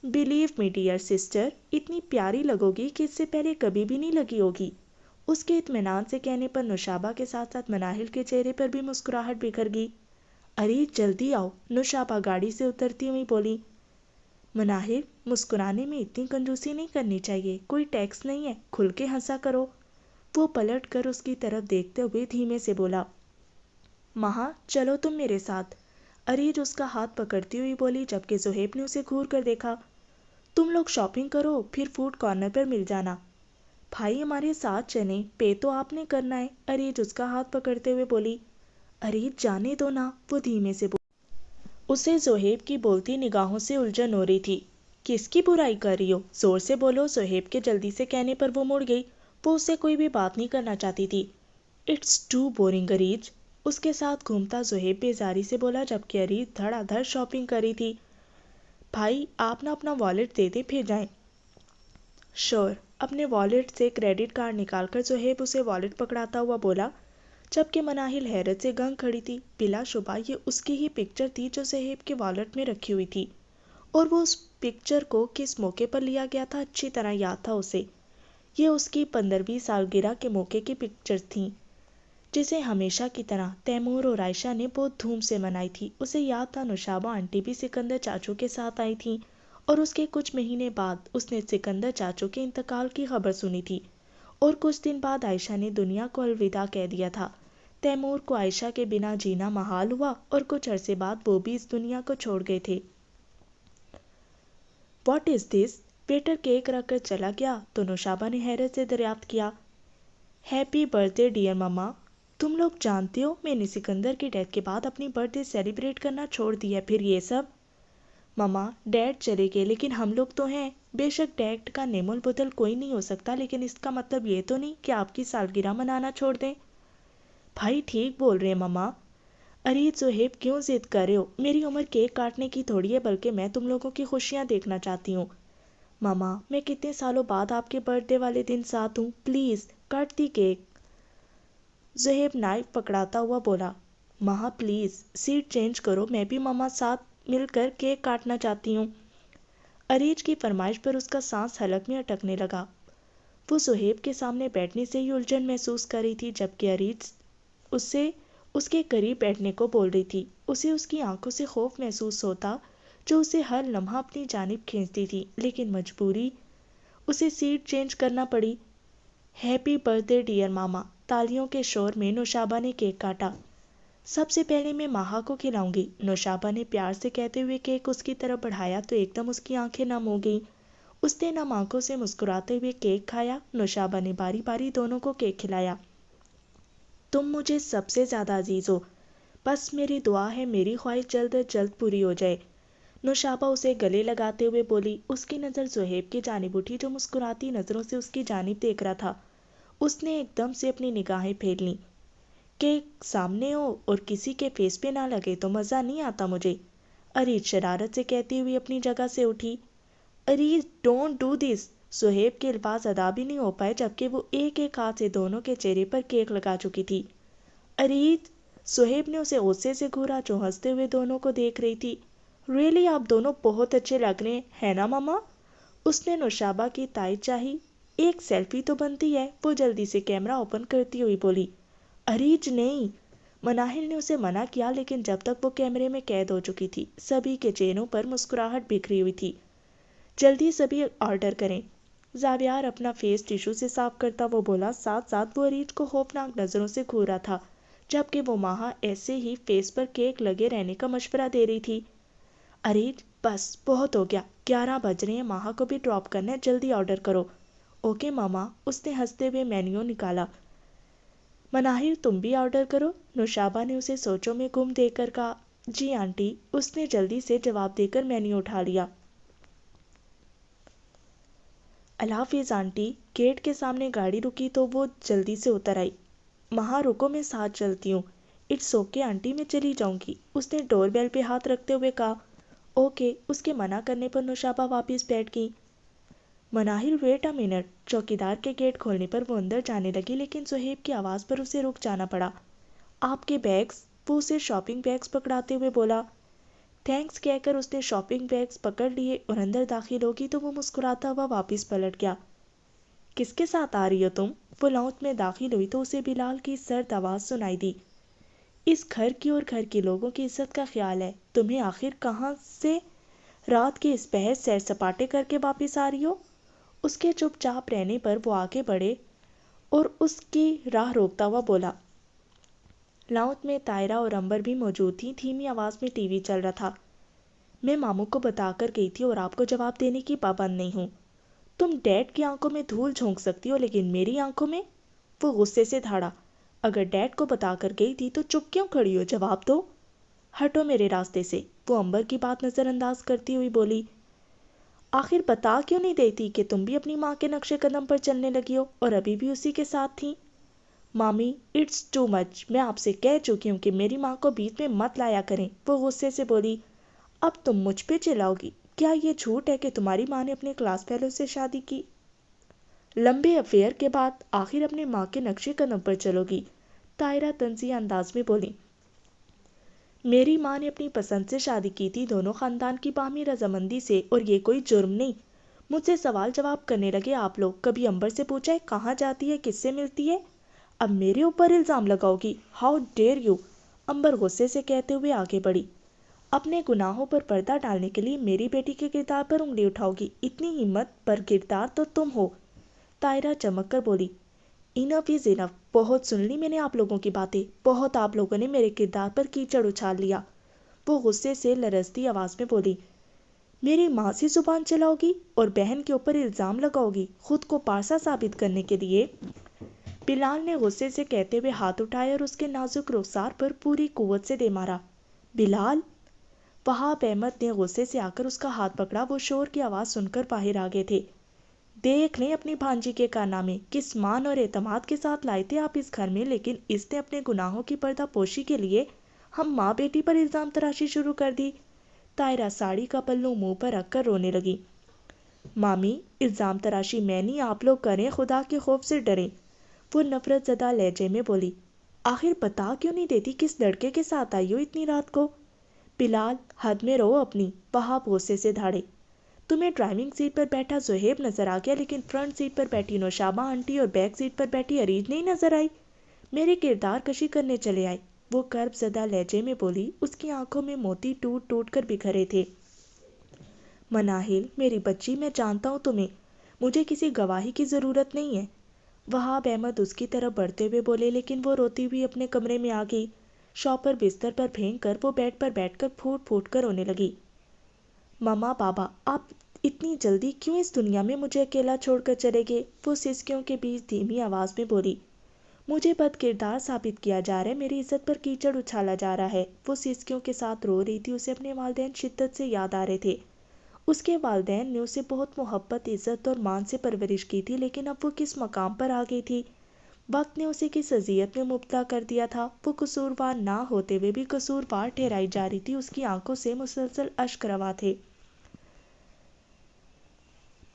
بلیو می ڈیئر سسٹر، اتنی پیاری لگو گی کہ اس سے پہلے کبھی بھی نہیں لگی ہوگی۔ اس کے اطمینان سے کہنے پر نوشابہ کے ساتھ ساتھ مناہل کے چہرے پر بھی مسکراہٹ بکھر گئی۔ اریج جلدی آؤ، نوشابہ گاڑی سے اترتی ہوئی بولی۔ مناہل، مسکرانے میں اتنی کنجوسی نہیں کرنی چاہیے، کوئی ٹیکس نہیں ہے، کھل کے ہنسا کرو، وہ پلٹ کر اس کی طرف دیکھتے ہوئے دھیمے سے بولا۔ مہا، چلو تم میرے ساتھ، اریج اس کا ہاتھ پکڑتی ہوئی بولی جبکہ زہیب نے اسے گھور کر دیکھا۔ تم لوگ شاپنگ کرو، پھر فوڈ کارنر پر مل جانا۔ بھائی ہمارے ساتھ چلیں، پے تو آپ نے کرنا ہے، اریج اس کا ہاتھ پکڑتے ہوئے بولی۔ اریج جانے دو نا، وہ دھیمے سے بولی۔ اسے زہیب کی بولتی نگاہوں سے الجھن ہو رہی تھی۔ کس کی برائی کر رہی ہو؟ زور سے بولو، زہیب کے جلدی سے کہنے پر وہ مڑ گئی، وہ اس سے کوئی بھی بات نہیں کرنا چاہتی تھی۔ اٹس ٹو بورنگ اریج، اس کے ساتھ گھومتا زہیب بیزاری سے بولا، جبکہ اریز دھڑا دھڑ شاپنگ کری تھی۔ بھائی آپ نہ اپنا والیٹ دے دیں پھر جائیں۔ شور۔ اپنے والیٹ سے کریڈٹ کارڈ نکال کر زہیب اسے والیٹ پکڑاتا ہوا بولا، جبکہ مناہل حیرت سے گنگ کھڑی تھی۔ بلا شبہ یہ اس کی ہی پکچر تھی جو زہیب کے والیٹ میں رکھی ہوئی تھی، اور وہ اس پکچر کو کس موقع پر لیا گیا تھا اچھی طرح یاد تھا اسے۔ یہ اس کی 15ویں سالگرہ کے موقع کی پکچر تھیں، جسے ہمیشہ کی طرح تیمور اور عائشہ نے بہت دھوم سے منائی تھی۔ اسے یاد تھا نوشابہ آنٹی بھی سکندر چاچو کے ساتھ آئی تھیں، اور اس کے کچھ مہینے بعد اس نے سکندر چاچو کے انتقال کی خبر سنی تھی، اور کچھ دن بعد عائشہ نے دنیا کو الوداع کہہ دیا تھا۔ تیمور کو عائشہ کے بنا جینا محال ہوا، اور کچھ عرصے بعد وہ بھی اس دنیا کو چھوڑ گئے تھے۔ What is this? Waiter cake رکھ کر چلا گیا تو نوشابہ نے حیرت سے دریافت کیا۔ ہیپی برتھ ڈے ڈیئر مما۔ تم لوگ جانتے ہو میں نے سکندر کی ڈیتھ کے بعد اپنی برتھ ڈے سیلیبریٹ کرنا چھوڑ دیا ہے، پھر یہ سب؟ مما ڈیڈ چلے گئے لیکن ہم لوگ تو ہیں۔ بے شک ڈیڈ کا نیم البدل کوئی نہیں ہو سکتا، لیکن اس کا مطلب یہ تو نہیں کہ آپ کی سالگرہ منانا چھوڑ دیں۔ بھائی ٹھیک بول رہے ہیں مما۔ اریز زہیب کیوں ضد کر رہے ہو؟ میری عمر کیک کاٹنے کی تھوڑی ہے، بلکہ میں تم لوگوں کی خوشیاں دیکھنا چاہتی ہوں۔ مما میں کتنے سالوں بعد آپ کے برتھ ڈے والے دن ساتھ ہوں، please cut the cake. Zohaib knife پکڑاتا ہوا بولا، ماں پلیز سیٹ چینج کرو، میں بھی مما ساتھ مل کر کیک کاٹنا چاہتی ہوں۔ اریج کی فرمائش پر اس کا سانس حلق میں اٹکنے لگا۔ وہ زہیب کے سامنے بیٹھنے سے ہی الجھن محسوس کر رہی تھی، جبکہ اریج اسے اس کے قریب بیٹھنے کو بول رہی تھی۔ اسے اس کی آنکھوں سے خوف محسوس ہوتا جو اسے ہر لمحہ اپنی جانب کھینچتی تھی، لیکن مجبوری اسے سیٹ چینج کرنا پڑی۔ ہیپی برتھ ڈے ڈیئر ماما۔ تالیوں کے شور میں نوشابہ نے کیک کاٹا۔ سب سے پہلے میں ماہا کو کھلاؤں گی، نوشابہ نے پیار سے کہتے ہوئے کیک اس کی طرف بڑھایا تو ایک دم اس کی آنکھیں نم ہو گئیں۔ اس نے نم آنکھوں سے مسکراتے ہوئے کیک کھایا۔ نوشابہ نے باری باری دونوں کو کیک کھلایا۔ تم مجھے سب سے زیادہ عزیز ہو، بس میری دعا ہے میری خواہش جلد از جلد پوری ہو جائے۔ نوشابہ اسے گلے لگاتے ہوئے بولی۔ اس کی نظر زہیب کی جانب اٹھی جو مسکراتی نظروں سے اس کی جانب دیکھ رہا تھا۔ اس نے ایک دم سے اپنی نگاہیں پھیر لیں۔ کیک سامنے ہو اور کسی کے فیس پہ نہ لگے تو مزہ نہیں آتا مجھے، اریج شرارت سے کہتی ہوئی اپنی جگہ سے اٹھی۔ اریج ڈونٹ ڈو دس۔ زہیب کے الفاظ ادا بھی نہیں ہو پائے جبکہ وہ ایک ایک ہاتھ سے دونوں کے چہرے پر کیک لگا چکی تھی۔ اریج، زہیب نے اسے غصے سے گھورا جو ہنستے ہوئے دونوں کو دیکھ رہی تھی۔ ریئلی آپ دونوں بہت اچھے لگ رہے ہیں نا مما؟ اس نے نوشابہ کی تائید چاہی۔ ایک سیلفی تو بنتی ہے، وہ جلدی سے کیمرہ اوپن کرتی ہوئی بولی۔ اریج نہیں، مناہل نے اسے منع کیا، لیکن جب تک وہ کیمرے میں قید ہو چکی تھی سبھی کے چہروں پر مسکراہٹ بکھری ہوئی تھی۔ جلدی سبھی آرڈر کریں۔ زاویار اپنا فیس ٹیشو سے صاف کرتا وہ بولا، ساتھ ساتھ وہ اریج کو خوفناک نظروں سے گھور رہا تھا، جبکہ وہ ماہا ایسے ہی فیس پر کیک لگے رہنے کا مشورہ دے رہی تھی۔ اریج بس بہت ہو گیا، 11 بج رہے ہیں، ماہا کو بھی ڈراپ کرنا ہے، جلدی آرڈر کرو۔ اوکے ماما۔ اس نے ہنستے ہوئے مینیو نکالا۔ مناہل تم بھی آرڈر کرو، نوشابہ نے اسے سوچوں میں گم دیکھ کر کہا۔ جی آنٹی، اس نے جلدی سے جواب دے کر مینیو اٹھا لیا۔ اللہ حافظ آنٹی۔ گیٹ کے سامنے گاڑی رکی تو وہ جلدی سے اتر آئی۔ ماہا رکو، میں ساتھ چلتی ہوں۔ اٹس اوکے آنٹی، میں چلی جاؤں گی، اس نے ڈور بیل پہ ہاتھ رکھتے ہوئے کہا۔ اوکے۔ اس کے منع کرنے پر نوشابہ واپس بیٹھ گئی۔ Manahil wait a minute. چوکیدار کے گیٹ کھولنے پر وہ اندر جانے لگی، لیکن زہیب کی آواز پر اسے رک جانا پڑا۔ آپ کے بیگز؟ وہ اسے شاپنگ بیگز پکڑاتے ہوئے بولا۔ تھینکس کہہ کر اس نے شاپنگ بیگز پکڑ لیے اور اندر داخل ہوگی تو وہ مسکراتا ہوا واپس پلٹ گیا۔ کس کے ساتھ آ رہی ہو تم؟ وہ لاؤنج میں داخل ہوئی تو اسے بلال کی سرد آواز سنائی دی۔ اس گھر کی اور گھر کے لوگوں کی عزت کا خیال ہے، تمہیں آخر کہاں سے رات کے اس پہر سیر سپاٹے کر کے واپس آ رہی ہو؟ اس کے چپ چاپ رہنے پر وہ آگے بڑھے اور اس کی راہ روکتا ہوا بولا۔ لاؤنج میں طاہرہ اور امبر بھی موجود تھیں۔ دھیمی آواز میں ٹی وی چل رہا تھا۔ میں ماموں کو بتا کر گئی تھی اور آپ کو جواب دینے کی پابند نہیں ہوں۔ تم ڈیڈ کی آنکھوں میں دھول جھونک سکتی ہو لیکن میری آنکھوں میں؟ وہ غصے سے دھاڑا۔ اگر ڈیڈ کو بتا کر گئی تھی تو چپ کیوں کھڑی ہو؟ جواب دو۔ ہٹو میرے راستے سے، وہ امبر کی بات نظر انداز کرتی ہوئی بولی۔ آخر بتا کیوں نہیں دیتی کہ تم بھی اپنی ماں کے نقش قدم پر چلنے لگی ہو اور ابھی بھی اسی کے ساتھ تھیں؟ مامی اٹس ٹو مچ، میں آپ سے کہہ چکی ہوں کہ میری ماں کو بیچ میں مت لایا کریں، وہ غصے سے بولی۔ اب تم مجھ پہ چلاؤ گی؟ کیا یہ جھوٹ ہے کہ تمہاری ماں نے اپنے کلاس فیلو سے شادی کی؟ لمبے افیئر کے بعد آخر اپنی ماں کے نقشے قدم پر چلو گی؟ طاہرہ طنزیہ انداز میں بولی۔ میری ماں نے اپنی پسند سے شادی کی تھی، دونوں خاندان کی باہمی رضامندی سے، اور یہ کوئی جرم نہیں۔ مجھ سے سوال جواب کرنے لگے آپ لوگ، کبھی امبر سے پوچھا ہے کہاں جاتی ہے، کس سے ملتی ہے؟ اب میرے اوپر الزام لگاؤ گی؟ How dare you! امبر غصے سے کہتے ہوئے آگے بڑھی۔ اپنے گناہوں پر پردہ ڈالنے کے لیے میری بیٹی کے کردار پر انگلی اٹھاؤ گی؟ اتنی ہمت پر کردار تو تم ہو! طاہرہ چمک کر بولی۔ انف از انف، بہت سن لی میں نے آپ لوگوں کی باتیں، بہت آپ لوگوں نے میرے کردار پر کیچڑ اچھال لیا۔ وہ غصے سے لرزتی آواز میں بولی۔ میری ماں سے زبان چلاؤ گی اور بہن کے اوپر الزام لگاؤ گی خود کو پارسا ثابت کرنے کے لیے؟ بلال نے غصے سے کہتے ہوئے ہاتھ اٹھایا اور اس کے نازک رخسار پر پوری قوت سے دے مارا۔ بلال! وہاب احمد نے غصے سے آ کر اس کا ہاتھ پکڑا، وہ شور کی آواز سن کر باہر آ گئے تھے۔ دیکھ لیں اپنی بھانجی کے کارنامے، کس مان اور اعتماد کے ساتھ لائے تھے آپ اس گھر میں، لیکن اس نے اپنے گناہوں کی پردہ پوشی کے لیے ہم ماں بیٹی پر الزام تراشی شروع کر دی۔ طاہرہ ساڑی کا پلو منہ پر رکھ کر رونے لگی۔ مامی، الزام تراشی میں نہیں، آپ لوگ کریں، خدا کے خوف سے ڈریں، وہ نفرت زدہ لہجے میں بولی۔ آخر بتا کیوں نہیں دیتی کس لڑکے کے ساتھ آئی ہو اتنی رات کو؟ بلال، حد میں رہو اپنی، وہاب غصے سے دھاڑے۔ تمہیں ڈرائیونگ سیٹ پر بیٹھا زہیب نظر آ گیا، لیکن فرنٹ سیٹ پر بیٹھی نوشابہ آنٹی اور بیک سیٹ پر بیٹھی اریج نہیں نظر آئی؟ میرے کردار کشی کرنے چلے آئے، وہ کرب زدہ لہجے میں بولی، اس کی آنکھوں میں موتی ٹوٹ ٹوٹ کر بکھرے تھے۔ مناہل، میری بچی، میں جانتا ہوں تمہیں، مجھے کسی گواہی کی ضرورت نہیں ہے۔ وہاب احمد اس کی طرف بڑھتے ہوئے بولے، لیکن وہ روتی ہوئی اپنے کمرے میں آ گئی۔ شاپر بستر پر پھینک کر وہ بیڈ پر بیٹھ کر پھوٹ پھوٹ کر رونے لگی۔ ماما، بابا، آپ اتنی جلدی کیوں اس دنیا میں مجھے اکیلا چھوڑ کر چلے گئے؟ وہ سسکیوں کے بیچ دھیمی آواز میں بولی۔ مجھے بد کردار ثابت کیا جا رہا ہے، میری عزت پر کیچڑ اچھالا جا رہا ہے، وہ سسکیوں کے ساتھ رو رہی تھی۔ اسے اپنے والدین شدت سے یاد آ رہے تھے۔ اس کے والدین نے اسے بہت محبت، عزت اور مان سے پرورش کی تھی، لیکن اب وہ کس مقام پر آ گئی تھی؟ وقت نے اسے کس اذیت میں مبتلا کر دیا تھا؟ وہ قصوروار نہ ہوتے ہوئے بھی قصوروار ٹھہرائی جا رہی تھی۔ اس کی آنکھوں سے مسلسل اشک رواں تھے۔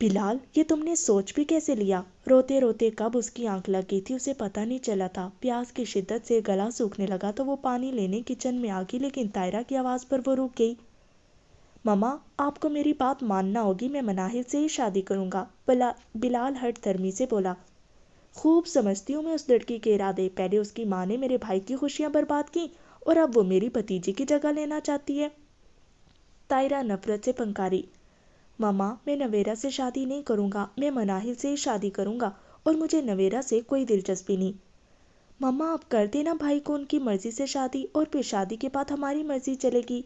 بلال، یہ تم نے سوچ بھی کیسے لیا؟ روتے روتے کب اس کی آنکھ لگ گئی تھی اسے پتہ نہیں چلا تھا۔ پیاس کی شدت سے گلا سوکھنے لگا تو وہ پانی لینے کچن میں آ گئی، لیکن طاہرہ کی آواز پر وہ رک گئی۔ ماما، آپ کو میری بات ماننا ہوگی، میں مناہل سے ہی شادی کروں گا، بلال ہٹ دھرمی سے بولا۔ خوب سمجھتی ہوں میں اس لڑکی کے ارادے، پہلے اس کی ماں نے میرے بھائی کی خوشیاں برباد کی اور اب وہ میری بھتیجی کی جگہ لینا چاہتی ہے۔ طاہرہ نفرت سے پنکاری۔ ماما، میں نویرا سے شادی نہیں کروں گا، میں مناہل سے ہی شادی کروں گا، اور مجھے نویرا سے کوئی دلچسپی نہیں۔ ماما، آپ کر دینا بھائی کو ان کی مرضی سے شادی، اور پھر شادی کے بعد ہماری مرضی چلے گی۔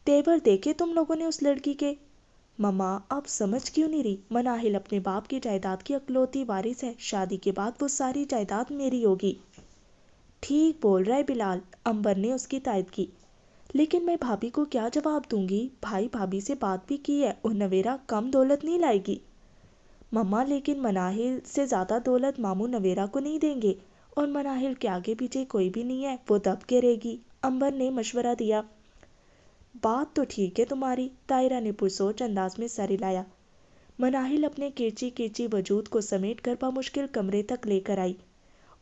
تیور دیکھے تم لوگوں نے اس لڑکی کے؟ ماما، آپ سمجھ کیوں نہیں رہی؟ مناہل اپنے باپ کی جائیداد کی اکلوتی وارث ہے، شادی کے بعد وہ ساری جائیداد میری ہوگی۔ ٹھیک بول رہا ہے بلال، امبر نے اس کی تائید کی، لیکن میں بھابھی کو کیا جواب دوں گی؟ بھائی بھابھی سے بات بھی کی ہے، اور نویرا کم دولت نہیں لائے گی۔ ماما، لیکن مناہل سے زیادہ دولت ماموں نویرا کو نہیں دیں گے، اور مناہل کے آگے پیچھے کوئی بھی نہیں ہے، وہ دب کے رہے گی، امبر نے مشورہ دیا۔ بات تو ٹھیک ہے تمہاری، طاہرہ نے پرسوچ انداز میں سر ہلایا۔ مناہل اپنے کرچی کرچی وجود کو سمیٹ کر بمشکل کمرے تک لے کر آئی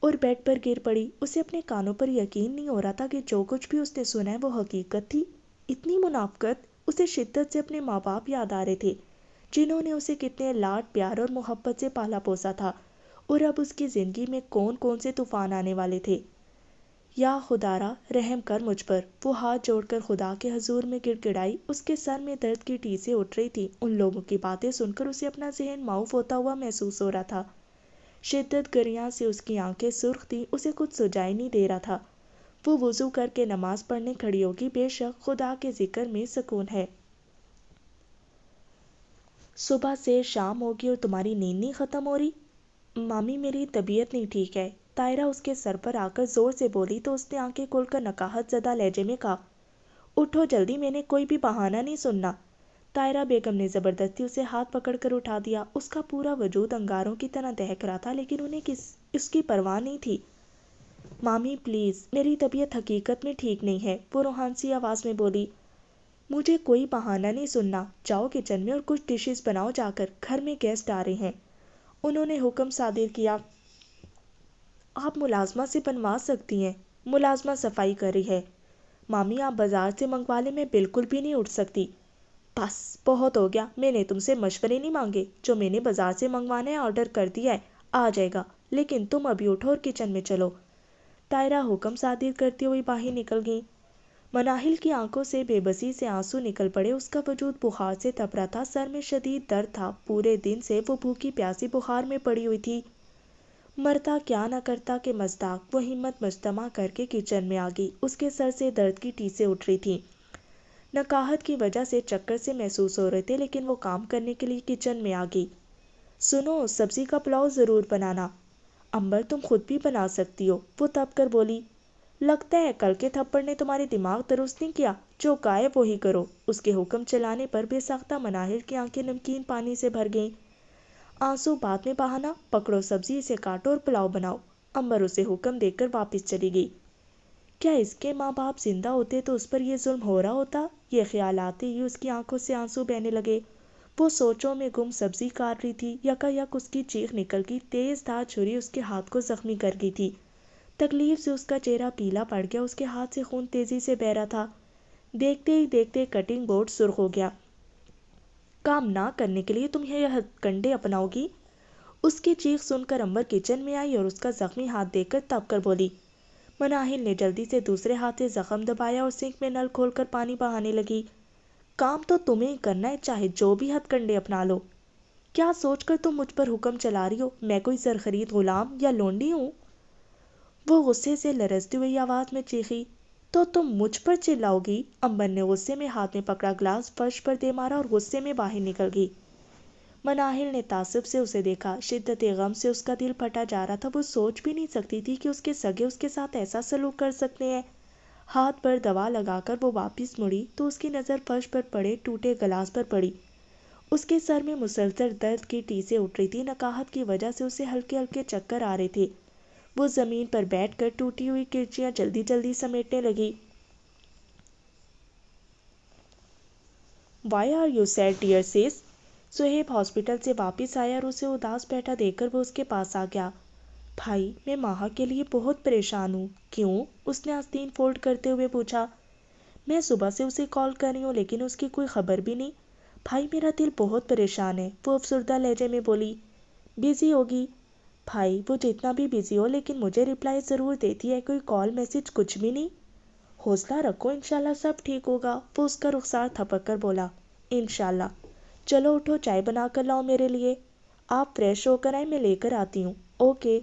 اور بیڈ پر گر پڑی۔ اسے اپنے کانوں پر یقین نہیں ہو رہا تھا کہ جو کچھ بھی اس نے سنا ہے وہ حقیقت تھی۔ اتنی منافقت! اسے شدت سے اپنے ماں باپ یاد آ رہے تھے، جنہوں نے اسے کتنے لاڈ پیار اور محبت سے پالا پوسا تھا، اور اب اس کی زندگی میں کون کون سے طوفان آنے والے تھے۔ یا خدارا، رحم کر مجھ پر، وہ ہاتھ جوڑ کر خدا کے حضور میں گڑ گڑائی۔ اس کے سر میں درد کی ٹیسیں اٹھ رہی تھی۔ ان لوگوں کی باتیں سن کر اسے اپنا ذہن معاف ہوتا ہوا محسوس ہو رہا تھا۔ شدت گریاں سے اس کی آنکھیں سرخ تھیں، اسے کچھ سجائی نہیں دے رہا تھا۔ وہ وضو کر کے نماز پڑھنے کھڑی ہوگی، بے شک خدا کے ذکر میں سکون ہے۔ صبح سے شام ہوگی اور تمہاری نیند نہیں ختم ہو رہی؟ مامی، میری طبیعت نہیں ٹھیک ہے، طاہرہ اس کے سر پر آ کر زور سے بولی تو اس نے آنکھیں کھول کر نقاہت زدہ لہجے میں کہا، اٹھو جلدی، میں نے کوئی بھی بہانہ نہیں سننا۔ طاہرہ بیگم نے زبردستی اسے ہاتھ پکڑ کر اٹھا دیا۔ اس کا پورا وجود انگاروں کی طرح دہک رہا تھا، لیکن انہیں اس کی پرواہ نہیں تھی۔ مامی پلیز، میری طبیعت حقیقت میں ٹھیک نہیں ہے، وہ روحان سی آواز میں بولی۔ مجھے کوئی بہانہ نہیں سننا، جاؤ کچن میں اور کچھ ڈشز بناؤ جا کر، گھر میں گیسٹ آ رہے ہیں۔ انہوں نے حکم صادر کیا۔ آپ ملازمہ سے بنوا سکتی ہیں، ملازمہ صفائی کر رہی ہے۔ مامی آپ بازار سے منگوا لیں، میں بالکل بھی نہیں اٹھ سکتی۔ بس بہت ہو گیا، میں نے تم سے مشورے نہیں مانگے، جو میں نے بازار سے منگوانا ہے آرڈر کر دیا ہے، آ جائے گا، لیکن تم ابھی اٹھو اور کچن میں چلو۔ طاہرہ حکم صادر کرتی ہوئی باہر نکل گئی۔ مناہل کی آنکھوں سے بے بسی سے آنسو نکل پڑے، اس کا وجود بخار سے تپ رہا تھا، سر میں شدید درد تھا، پورے دن سے وہ بھوکی پیاسی بخار میں پڑی ہوئی تھی۔ مرتا کیا نہ کرتا کہ مصداق، وہ ہمت مجتمع کر کے کچن میں آ گئی، اس کے سر سے درد کی ٹیسیں اٹھ رہی تھیں، نقاہت کی وجہ سے چکر سے محسوس ہو رہے تھے، لیکن وہ کام کرنے کے لیے کچن میں آ گئی۔ سنو، سبزی کا پلاؤ ضرور بنانا، امبر تم خود بھی بنا سکتی ہو، وہ تپ کر بولی۔ لگتا ہے کل کے تھپڑ نے تمہاری دماغ درست نہیں کیا، جو کہا ہے وہی کرو۔ اس کے حکم چلانے پر بے ساختہ مناہل کی آنکھیں نمکین پانی سے بھر گئیں۔ آنسو بعد میں بہانا، پکڑو سبزی، اسے کاٹو اور پلاؤ بناؤ۔ امبر اسے حکم دے کر واپس چلی گئی۔ کیا اس کے ماں باپ زندہ ہوتے تو اس پر یہ ظلم ہو رہا ہوتا؟ یہ خیال آتے ہی اس کی آنکھوں سے آنسو بہنے لگے۔ وہ سوچوں میں گم سبزی کاٹ رہی تھی، یکایک اس کی چیخ نکل گئی، تیز دھار چھری اس کے ہاتھ کو زخمی کر گئی تھی۔ تکلیف سے اس کا چہرہ پیلا پڑ گیا، اس کے ہاتھ سے خون تیزی سے بہہ رہا تھا۔ دیکھتے ہی دیکھتے کٹنگ بورڈ سرخ ہو گیا۔ کام نہ کرنے کے لیے تم یہ ہتھ کنڈے اپناؤ گی؟ اس کی چیخ سن کر امبر کچن میں آئی اور اس کا زخمی ہاتھ دیکھ کر تپ کر بولی۔ مناہل نے جلدی سے دوسرے ہاتھ سے زخم دبایا اور سنک میں نل کھول کر پانی بہانے لگی۔ کام تو تمہیں ہی کرنا ہے، چاہے جو بھی ہتھ کنڈے اپنا لو۔ کیا سوچ کر تم مجھ پر حکم چلا رہی ہو؟ میں کوئی زرخرید غلام یا لونڈی ہوں؟ وہ غصے سے لرزتی ہوئی آواز میں چیخی۔ تو تم مجھ پر چلاؤ گی؟ امبر نے غصے میں ہاتھ میں پکڑا گلاس فرش پر دے مارا اور غصے میں باہر نکل گئی۔ مناہل نے تعصب سے اسے دیکھا، شدت غم سے اس کا دل پھٹا جا رہا تھا، وہ سوچ بھی نہیں سکتی تھی کہ اس کے سگے اس کے ساتھ ایسا سلوک کر سکتے ہیں۔ ہاتھ پر دوا لگا کر وہ واپس مڑی تو اس کی نظر فرش پر پڑے ٹوٹے گلاس پر پڑی۔ اس کے سر میں مسلسل درد کی ٹیسیں اٹھ رہی تھی، نقاہت کی وجہ سے اسے ہلکے ہلکے چکر آ رہے تھے۔ وہ زمین پر بیٹھ کر ٹوٹی ہوئی کرچیاں جلدی جلدی سمیٹنے لگی۔ Why are you sad dear sis؟ Suhaib hospital سے واپس آیا اور اسے اداس بیٹھا دیکھ کر وہ اس کے پاس آ گیا۔ بھائی، میں ماہا کے لیے بہت پریشان ہوں۔ کیوں؟ اس نے آستین فولڈ کرتے ہوئے پوچھا۔ میں صبح سے اسے کال کر رہی ہوں لیکن اس کی کوئی خبر بھی نہیں۔ بھائی میرا دل بہت پریشان ہے، وہ افسردہ لہجے میں بولی۔ بزی ہوگی؟ بھائی وہ جتنا بھی بزی ہو لیکن مجھے رپلائی ضرور دیتی ہے، کوئی کال میسج کچھ بھی نہیں۔ حوصلہ رکھو، انشاءاللہ سب ٹھیک ہوگا، وہ اس کا رخسار تھپک کر بولا۔ انشاءاللہ۔ چلو اٹھو، چائے بنا کر لاؤ میرے لیے۔ آپ فریش ہو کر آئیں، میں لے کر آتی ہوں۔ اوکے۔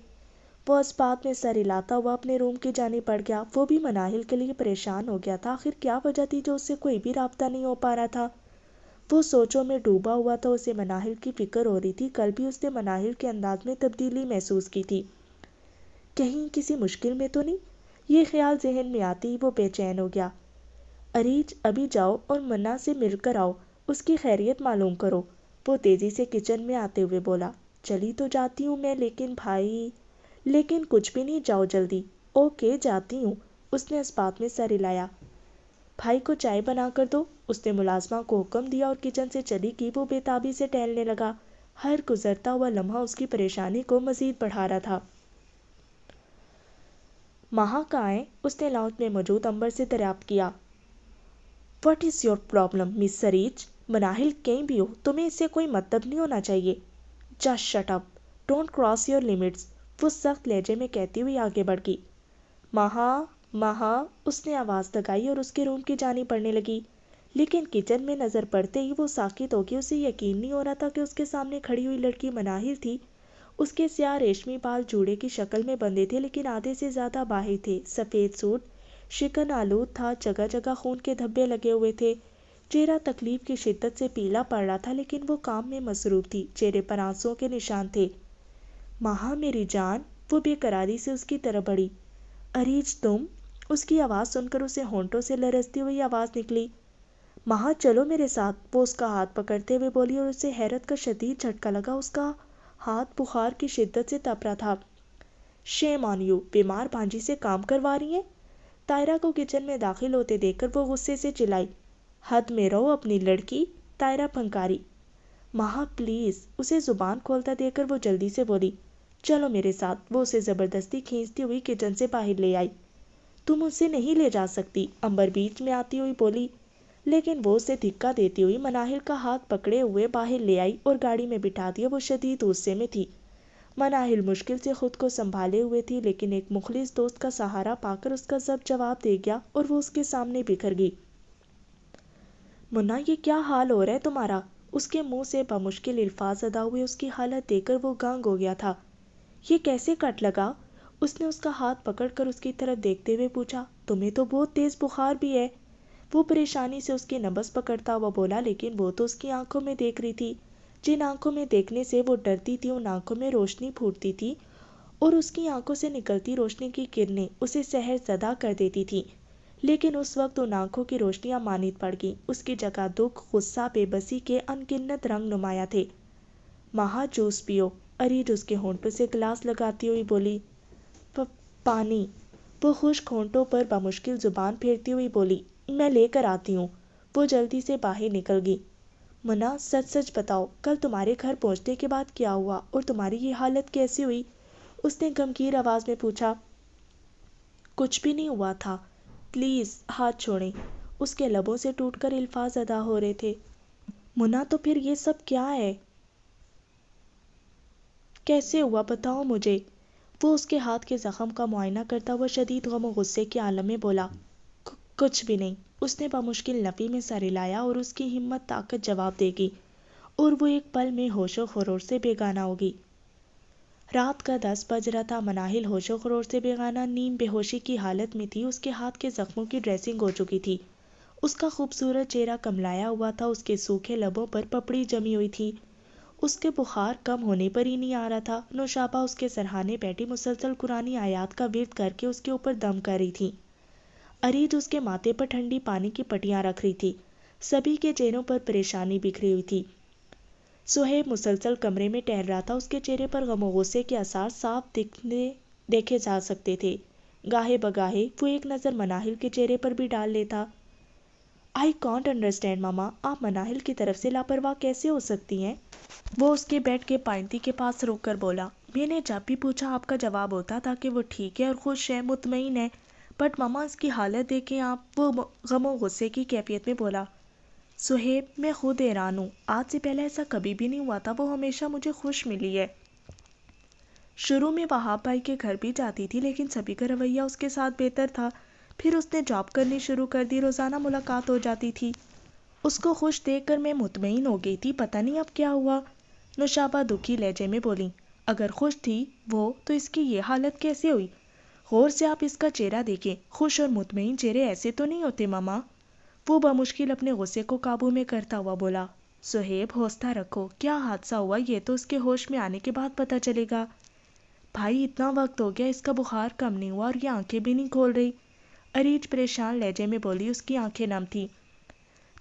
وہ اس بات میں سر ہلاتا ہوا اپنے روم کی جانب بڑھ گیا۔ وہ بھی مناہل کے لیے پریشان ہو گیا تھا، آخر کیا وجہ تھی جو اس سے کوئی بھی رابطہ نہیں ہو پا رہا تھا؟ وہ سوچوں میں ڈوبا ہوا تھا، اسے مناہل کی فکر ہو رہی تھی، کل بھی اس نے مناہل کے انداز میں تبدیلی محسوس کی تھی۔ کہیں کسی مشکل میں تو نہیں؟ یہ خیال ذہن میں آتے ہی وہ بے چین ہو گیا۔ اریج ابھی جاؤ اور منا سے مل کر آؤ، اس کی خیریت معلوم کرو، وہ تیزی سے کچن میں آتے ہوئے بولا۔ چلی تو جاتی ہوں میں، لیکن بھائی… لیکن کچھ بھی نہیں، جاؤ جلدی۔ اوکے جاتی ہوں، اس نے اس بات میں سر ہلایا۔ بھائی کو چائے بنا کر دو، اس نے ملازمہ کو حکم دیا اور کچن سے چلی گئی۔ وہ بے تابی سے ٹہلنے لگا، ہر گزرتا ہوا لمحہ اس کی پریشانی کو مزید بڑھا رہا تھا۔ ماہا کہاں ہے؟ اس نے لاؤنج میں موجود امبر سے دریافت کیا۔ واٹ از یور پرابلم مس سریج؟ مناہل کہیں بھی ہو، تمہیں اس سے کوئی مطلب نہیں ہونا چاہیے۔ Just shut up, don't cross your limits, وہ سخت لہجے میں کہتی ہوئی آگے بڑھ گئی۔ ماہا، ماہا، اس نے آواز لگائی اور اس کے روم کی جانب بڑھنے لگی، لیکن کچن میں نظر پڑتے ہی وہ ساکت ہو گئی۔ اسے یقین نہیں ہو رہا تھا کہ اس کے سامنے کھڑی ہوئی لڑکی مناہل تھی۔ اس کے سیاہ ریشمی بال جوڑے کی شکل میں بندھے تھے لیکن آدھے سے زیادہ باہر تھے، سفید سوٹ شکن آلود تھا، جگہ جگہ خون کے دھبے لگے ہوئے تھے، چہرہ تکلیف کی شدت سے پیلا پڑ رہا تھا لیکن وہ کام میں مصروف تھی، چہرے پر آنسوؤں کے نشان تھے۔ ماہا میری جان، وہ بے قراری سے اس کی طرف بڑھی۔ اریج تم؟ اس کی آواز سن کر اسے ہونٹوں سے لرزتی ہوئی آواز نکلی۔ ماہا چلو میرے ساتھ، وہ اس کا ہاتھ پکڑتے ہوئے بولی اور اسے حیرت کا شدید جھٹکا لگا، اس کا ہاتھ بخار کی شدت سے تپ رہا تھا۔ شیم آن یو، بیمار بانجی سے کام کروا رہی ہیں؟ طاہرہ کو کچن میں داخل ہوتے دیکھ کر وہ غصے سے چلائی، حد میں رہو اپنی لڑکی۔ طاہرہ پھنکاری، ماں پلیز۔ اسے زبان کھولتا دیکھ کر وہ جلدی سے بولی، چلو میرے ساتھ۔ وہ اسے زبردستی کھینچتی ہوئی کچن سے باہر لے آئی۔ تم اسے نہیں لے جا سکتی، امبر بیچ میں آتی ہوئی بولی، لیکن وہ اسے دھکا دیتی ہوئی مناہل کا ہاتھ پکڑے ہوئے باہر لے آئی اور گاڑی میں بٹھا دیا۔ وہ شدید غصے میں تھی۔ مناہل مشکل سے خود کو سنبھالے ہوئے تھی، لیکن ایک مخلص دوست کا سہارا پا کر اس کا سب جواب دے گیا اور وہ اس کے سامنے بکھر گئی۔ منا، یہ کیا حال ہو رہا ہے تمہارا؟ اس کے منہ سے بمشکل الفاظ ادا ہوئے۔ اس کی حالت دیکھ کر وہ گنگ ہو گیا تھا۔ یہ کیسے کٹ لگا؟ اس نے اس کا ہاتھ پکڑ کر اس کی طرف دیکھتے ہوئے پوچھا۔ تمہیں تو بہت تیز بخار بھی ہے۔ وہ پریشانی سے اس کی نبض پکڑتا ہوا بولا، لیکن وہ تو اس کی آنکھوں میں دیکھ رہی تھی۔ جن آنکھوں میں دیکھنے سے وہ ڈرتی تھی ان آنکھوں میں روشنی پھوٹتی تھی اور اس کی آنکھوں سے نکلتی روشنی کی کرنیں اسے سحر زدہ کر دیتی تھی۔ لیکن اس وقت ان آنکھوں کی روشنیاں مانند پڑ گئیں۔ اس کی جگہ دکھ، غصہ، بے بسی کے ان گنت رنگ نمایاں تھے۔ ماں جوس پیو، اریج اس کے ہونٹوں سے گلاس لگاتی ہوئی بولی۔ پانی۔ وہ خشک ہونٹوں پر بمشکل زبان پھیرتی ہوئی بولی، میں لے کر آتی ہوں۔ وہ جلدی سے باہر نکل گئی۔ منا، سچ سچ بتاؤ، کل تمہارے گھر پہنچنے کے بعد کیا ہوا اور تمہاری یہ حالت کیسی ہوئی؟ اس نے گمگیر آواز میں پوچھا۔ کچھ بھی نہیں ہوا تھا، پلیز ہاتھ چھوڑیں۔ اس کے لبوں سے ٹوٹ کر الفاظ ادا ہو رہے تھے۔ منا، تو پھر یہ سب کیا ہے؟ کیسے ہوا بتاؤ مجھے۔ وہ اس کے ہاتھ کے زخم کا معائنہ کرتا ہوا شدید غم و غصے کے عالم میں بولا، کچھ بھی نہیں۔ اس نے بمشکل نفی میں سر ہلایا اور اس کی ہمت طاقت جواب دے گی اور وہ ایک پل میں ہوش و خرور سے بیگانہ ہوگی۔ رات کا 10 بج رہا تھا۔ مناہل ہوش و خرور سے بیگانہ نیم بے ہوشی کی حالت میں تھی۔ اس کے ہاتھ کے زخموں کی ڈریسنگ ہو چکی تھی۔ اس کا خوبصورت چہرہ کملایا ہوا تھا۔ اس کے سوکھے لبوں پر پپڑی جمی ہوئی تھی۔ اس کے بخار کم ہونے پر ہی نہیں آ رہا تھا۔ نوشابہ اس کے سرہانے بیٹھی مسلسل قرآنی آیات کا ورد کر کے اس کے اوپر دم کر رہی تھی۔ اریج اس کے ماتھے پر ٹھنڈی پانی کی پٹیاں رکھ رہی تھی۔ سبھی کے چہروں پر پریشانی بکھری ہوئی تھی۔ سہیب مسلسل کمرے میں ٹہل رہا تھا۔ اس کے چہرے پر غم و غصے کے آثار صاف دیکھے جا سکتے تھے۔ گاہے بگاہے وہ ایک نظر مناہل کے چہرے پر بھی ڈال لیتا۔ آئی کانٹ انڈرسٹینڈ ماما، آپ مناہل کی طرف سے لاپرواہ کیسے ہو سکتی ہیں؟ وہ اس کے بیڈ کے پائنتی کے پاس رک کر بولا۔ میں نے جب بھی پوچھا آپ کا جواب ہوتا تھا کہ وہ ٹھیک ہے اور خوش ہے، مطمئن ہے، بٹ ماما اس کی حالت دیکھیں آپ۔ وہ غم و غصے کی کیفیت میں بولا۔ سہیب، میں خود حیران ہوں، آج سے پہلے ایسا کبھی بھی نہیں ہوا تھا۔ وہ ہمیشہ مجھے خوش ملی ہے۔ شروع میں وہاب بھائی کے گھر بھی جاتی تھی، لیکن سبھی کا رویہ اس کے ساتھ بہتر تھا۔ پھر اس نے جاب کرنی شروع کر دی، روزانہ ملاقات ہو جاتی تھی۔ اس کو خوش دیکھ کر میں مطمئن ہو گئی تھی، پتہ نہیں اب کیا ہوا۔ نوشابہ دکھی لہجے میں بولی، اگر خوش تھی وہ تو اس کی یہ حالت کیسے ہوئی؟ غور سے آپ اس کا چہرہ دیکھیں، خوش اور مطمئن چہرے ایسے تو نہیں ہوتے ماما۔ وہ بمشکل اپنے غصے کو قابو میں کرتا ہوا بولا۔ سہیب، حوصلہ رکھو، کیا حادثہ ہوا یہ تو اس کے ہوش میں آنے کے بعد پتہ چلے گا۔ بھائی، اتنا وقت ہو گیا، اس کا بخار کم نہیں ہوا اور یہ آنکھیں بھی نہیں کھول رہی۔ اریج پریشان لہجے میں بولی۔ اس کی آنکھیں نم تھی۔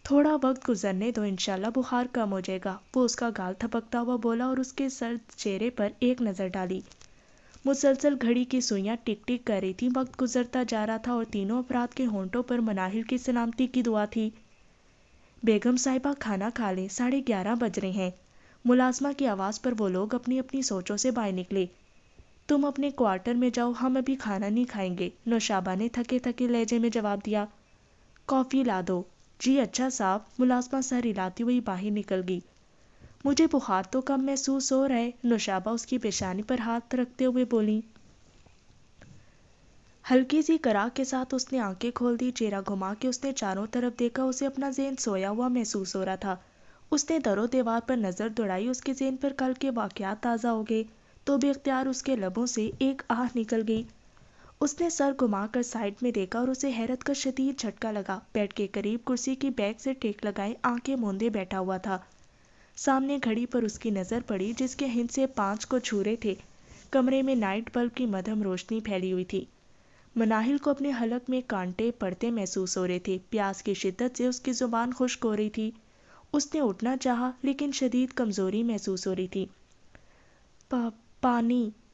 تھوڑا وقت گزرنے دو، انشاءاللہ بخار کم ہو جائے گا۔ وہ اس کا گال تھپکتا ہوا بولا اور اس کے سرد چہرے پر ایک نظر ڈالی۔ مسلسل گھڑی کی سوئیاں ٹک ٹک کر رہی تھیں۔ وقت گزرتا جا رہا تھا اور تینوں افراد کے ہونٹوں پر مناہل کی سلامتی کی دعا تھی۔ بیگم صاحبہ، کھانا کھا لیں، 11:30 بج رہے ہیں۔ ملازمہ کی آواز پر وہ لوگ اپنی اپنی سوچوں سے باہر نکلے۔ تم اپنے کوارٹر میں جاؤ، ہم ابھی کھانا نہیں کھائیں گے، نوشابہ نے تھکے تھکے لہجے میں جواب دیا۔ کافی لا دو۔ جی اچھا صاحب۔ ملازمہ سر ہلاتی ہوئی باہر نکل گئی۔ مجھے بخار تو کم محسوس ہو رہا ہے، نوشابہ اس کی پیشانی پر ہاتھ رکھتے ہوئے بولی۔ ہلکی سی کراہ کے ساتھ اس نے آنکھیں کھول دی۔ چہرہ گھما کے اس نے چاروں طرف دیکھا۔ اسے اپنا ذہن سویا ہوا محسوس ہو رہا تھا۔ اس نے در و دیوار پر نظر دوڑائی۔ اس کے ذہن پر کل کے واقعات تازہ ہو گئے تو بے اختیار اس کے لبوں سے ایک آہ نکل گئی۔ اس نے سر گھما کر سائڈ میں دیکھا اور اسے حیرت کا شدید جھٹکا لگا۔ بیڈ کے قریب کرسی کی بیک سے ٹیک لگائے آنکھیں موندے بیٹھا ہوا تھا۔ سامنے گھڑی پر اس کی نظر پڑی جس کے ہند سے 5 کو چھو رہے تھے۔ کمرے میں نائٹ بلب کی مدھم روشنی پھیلی ہوئی تھی۔ مناہل کو اپنے حلق میں کانٹے پڑتے محسوس ہو رہے تھے۔ پیاس کی شدت سے اس کی زبان خشک ہو رہی تھی۔ اس نے اٹھنا چاہا لیکن شدید کمزوری محسوس ہو رہی تھی۔ پانی۔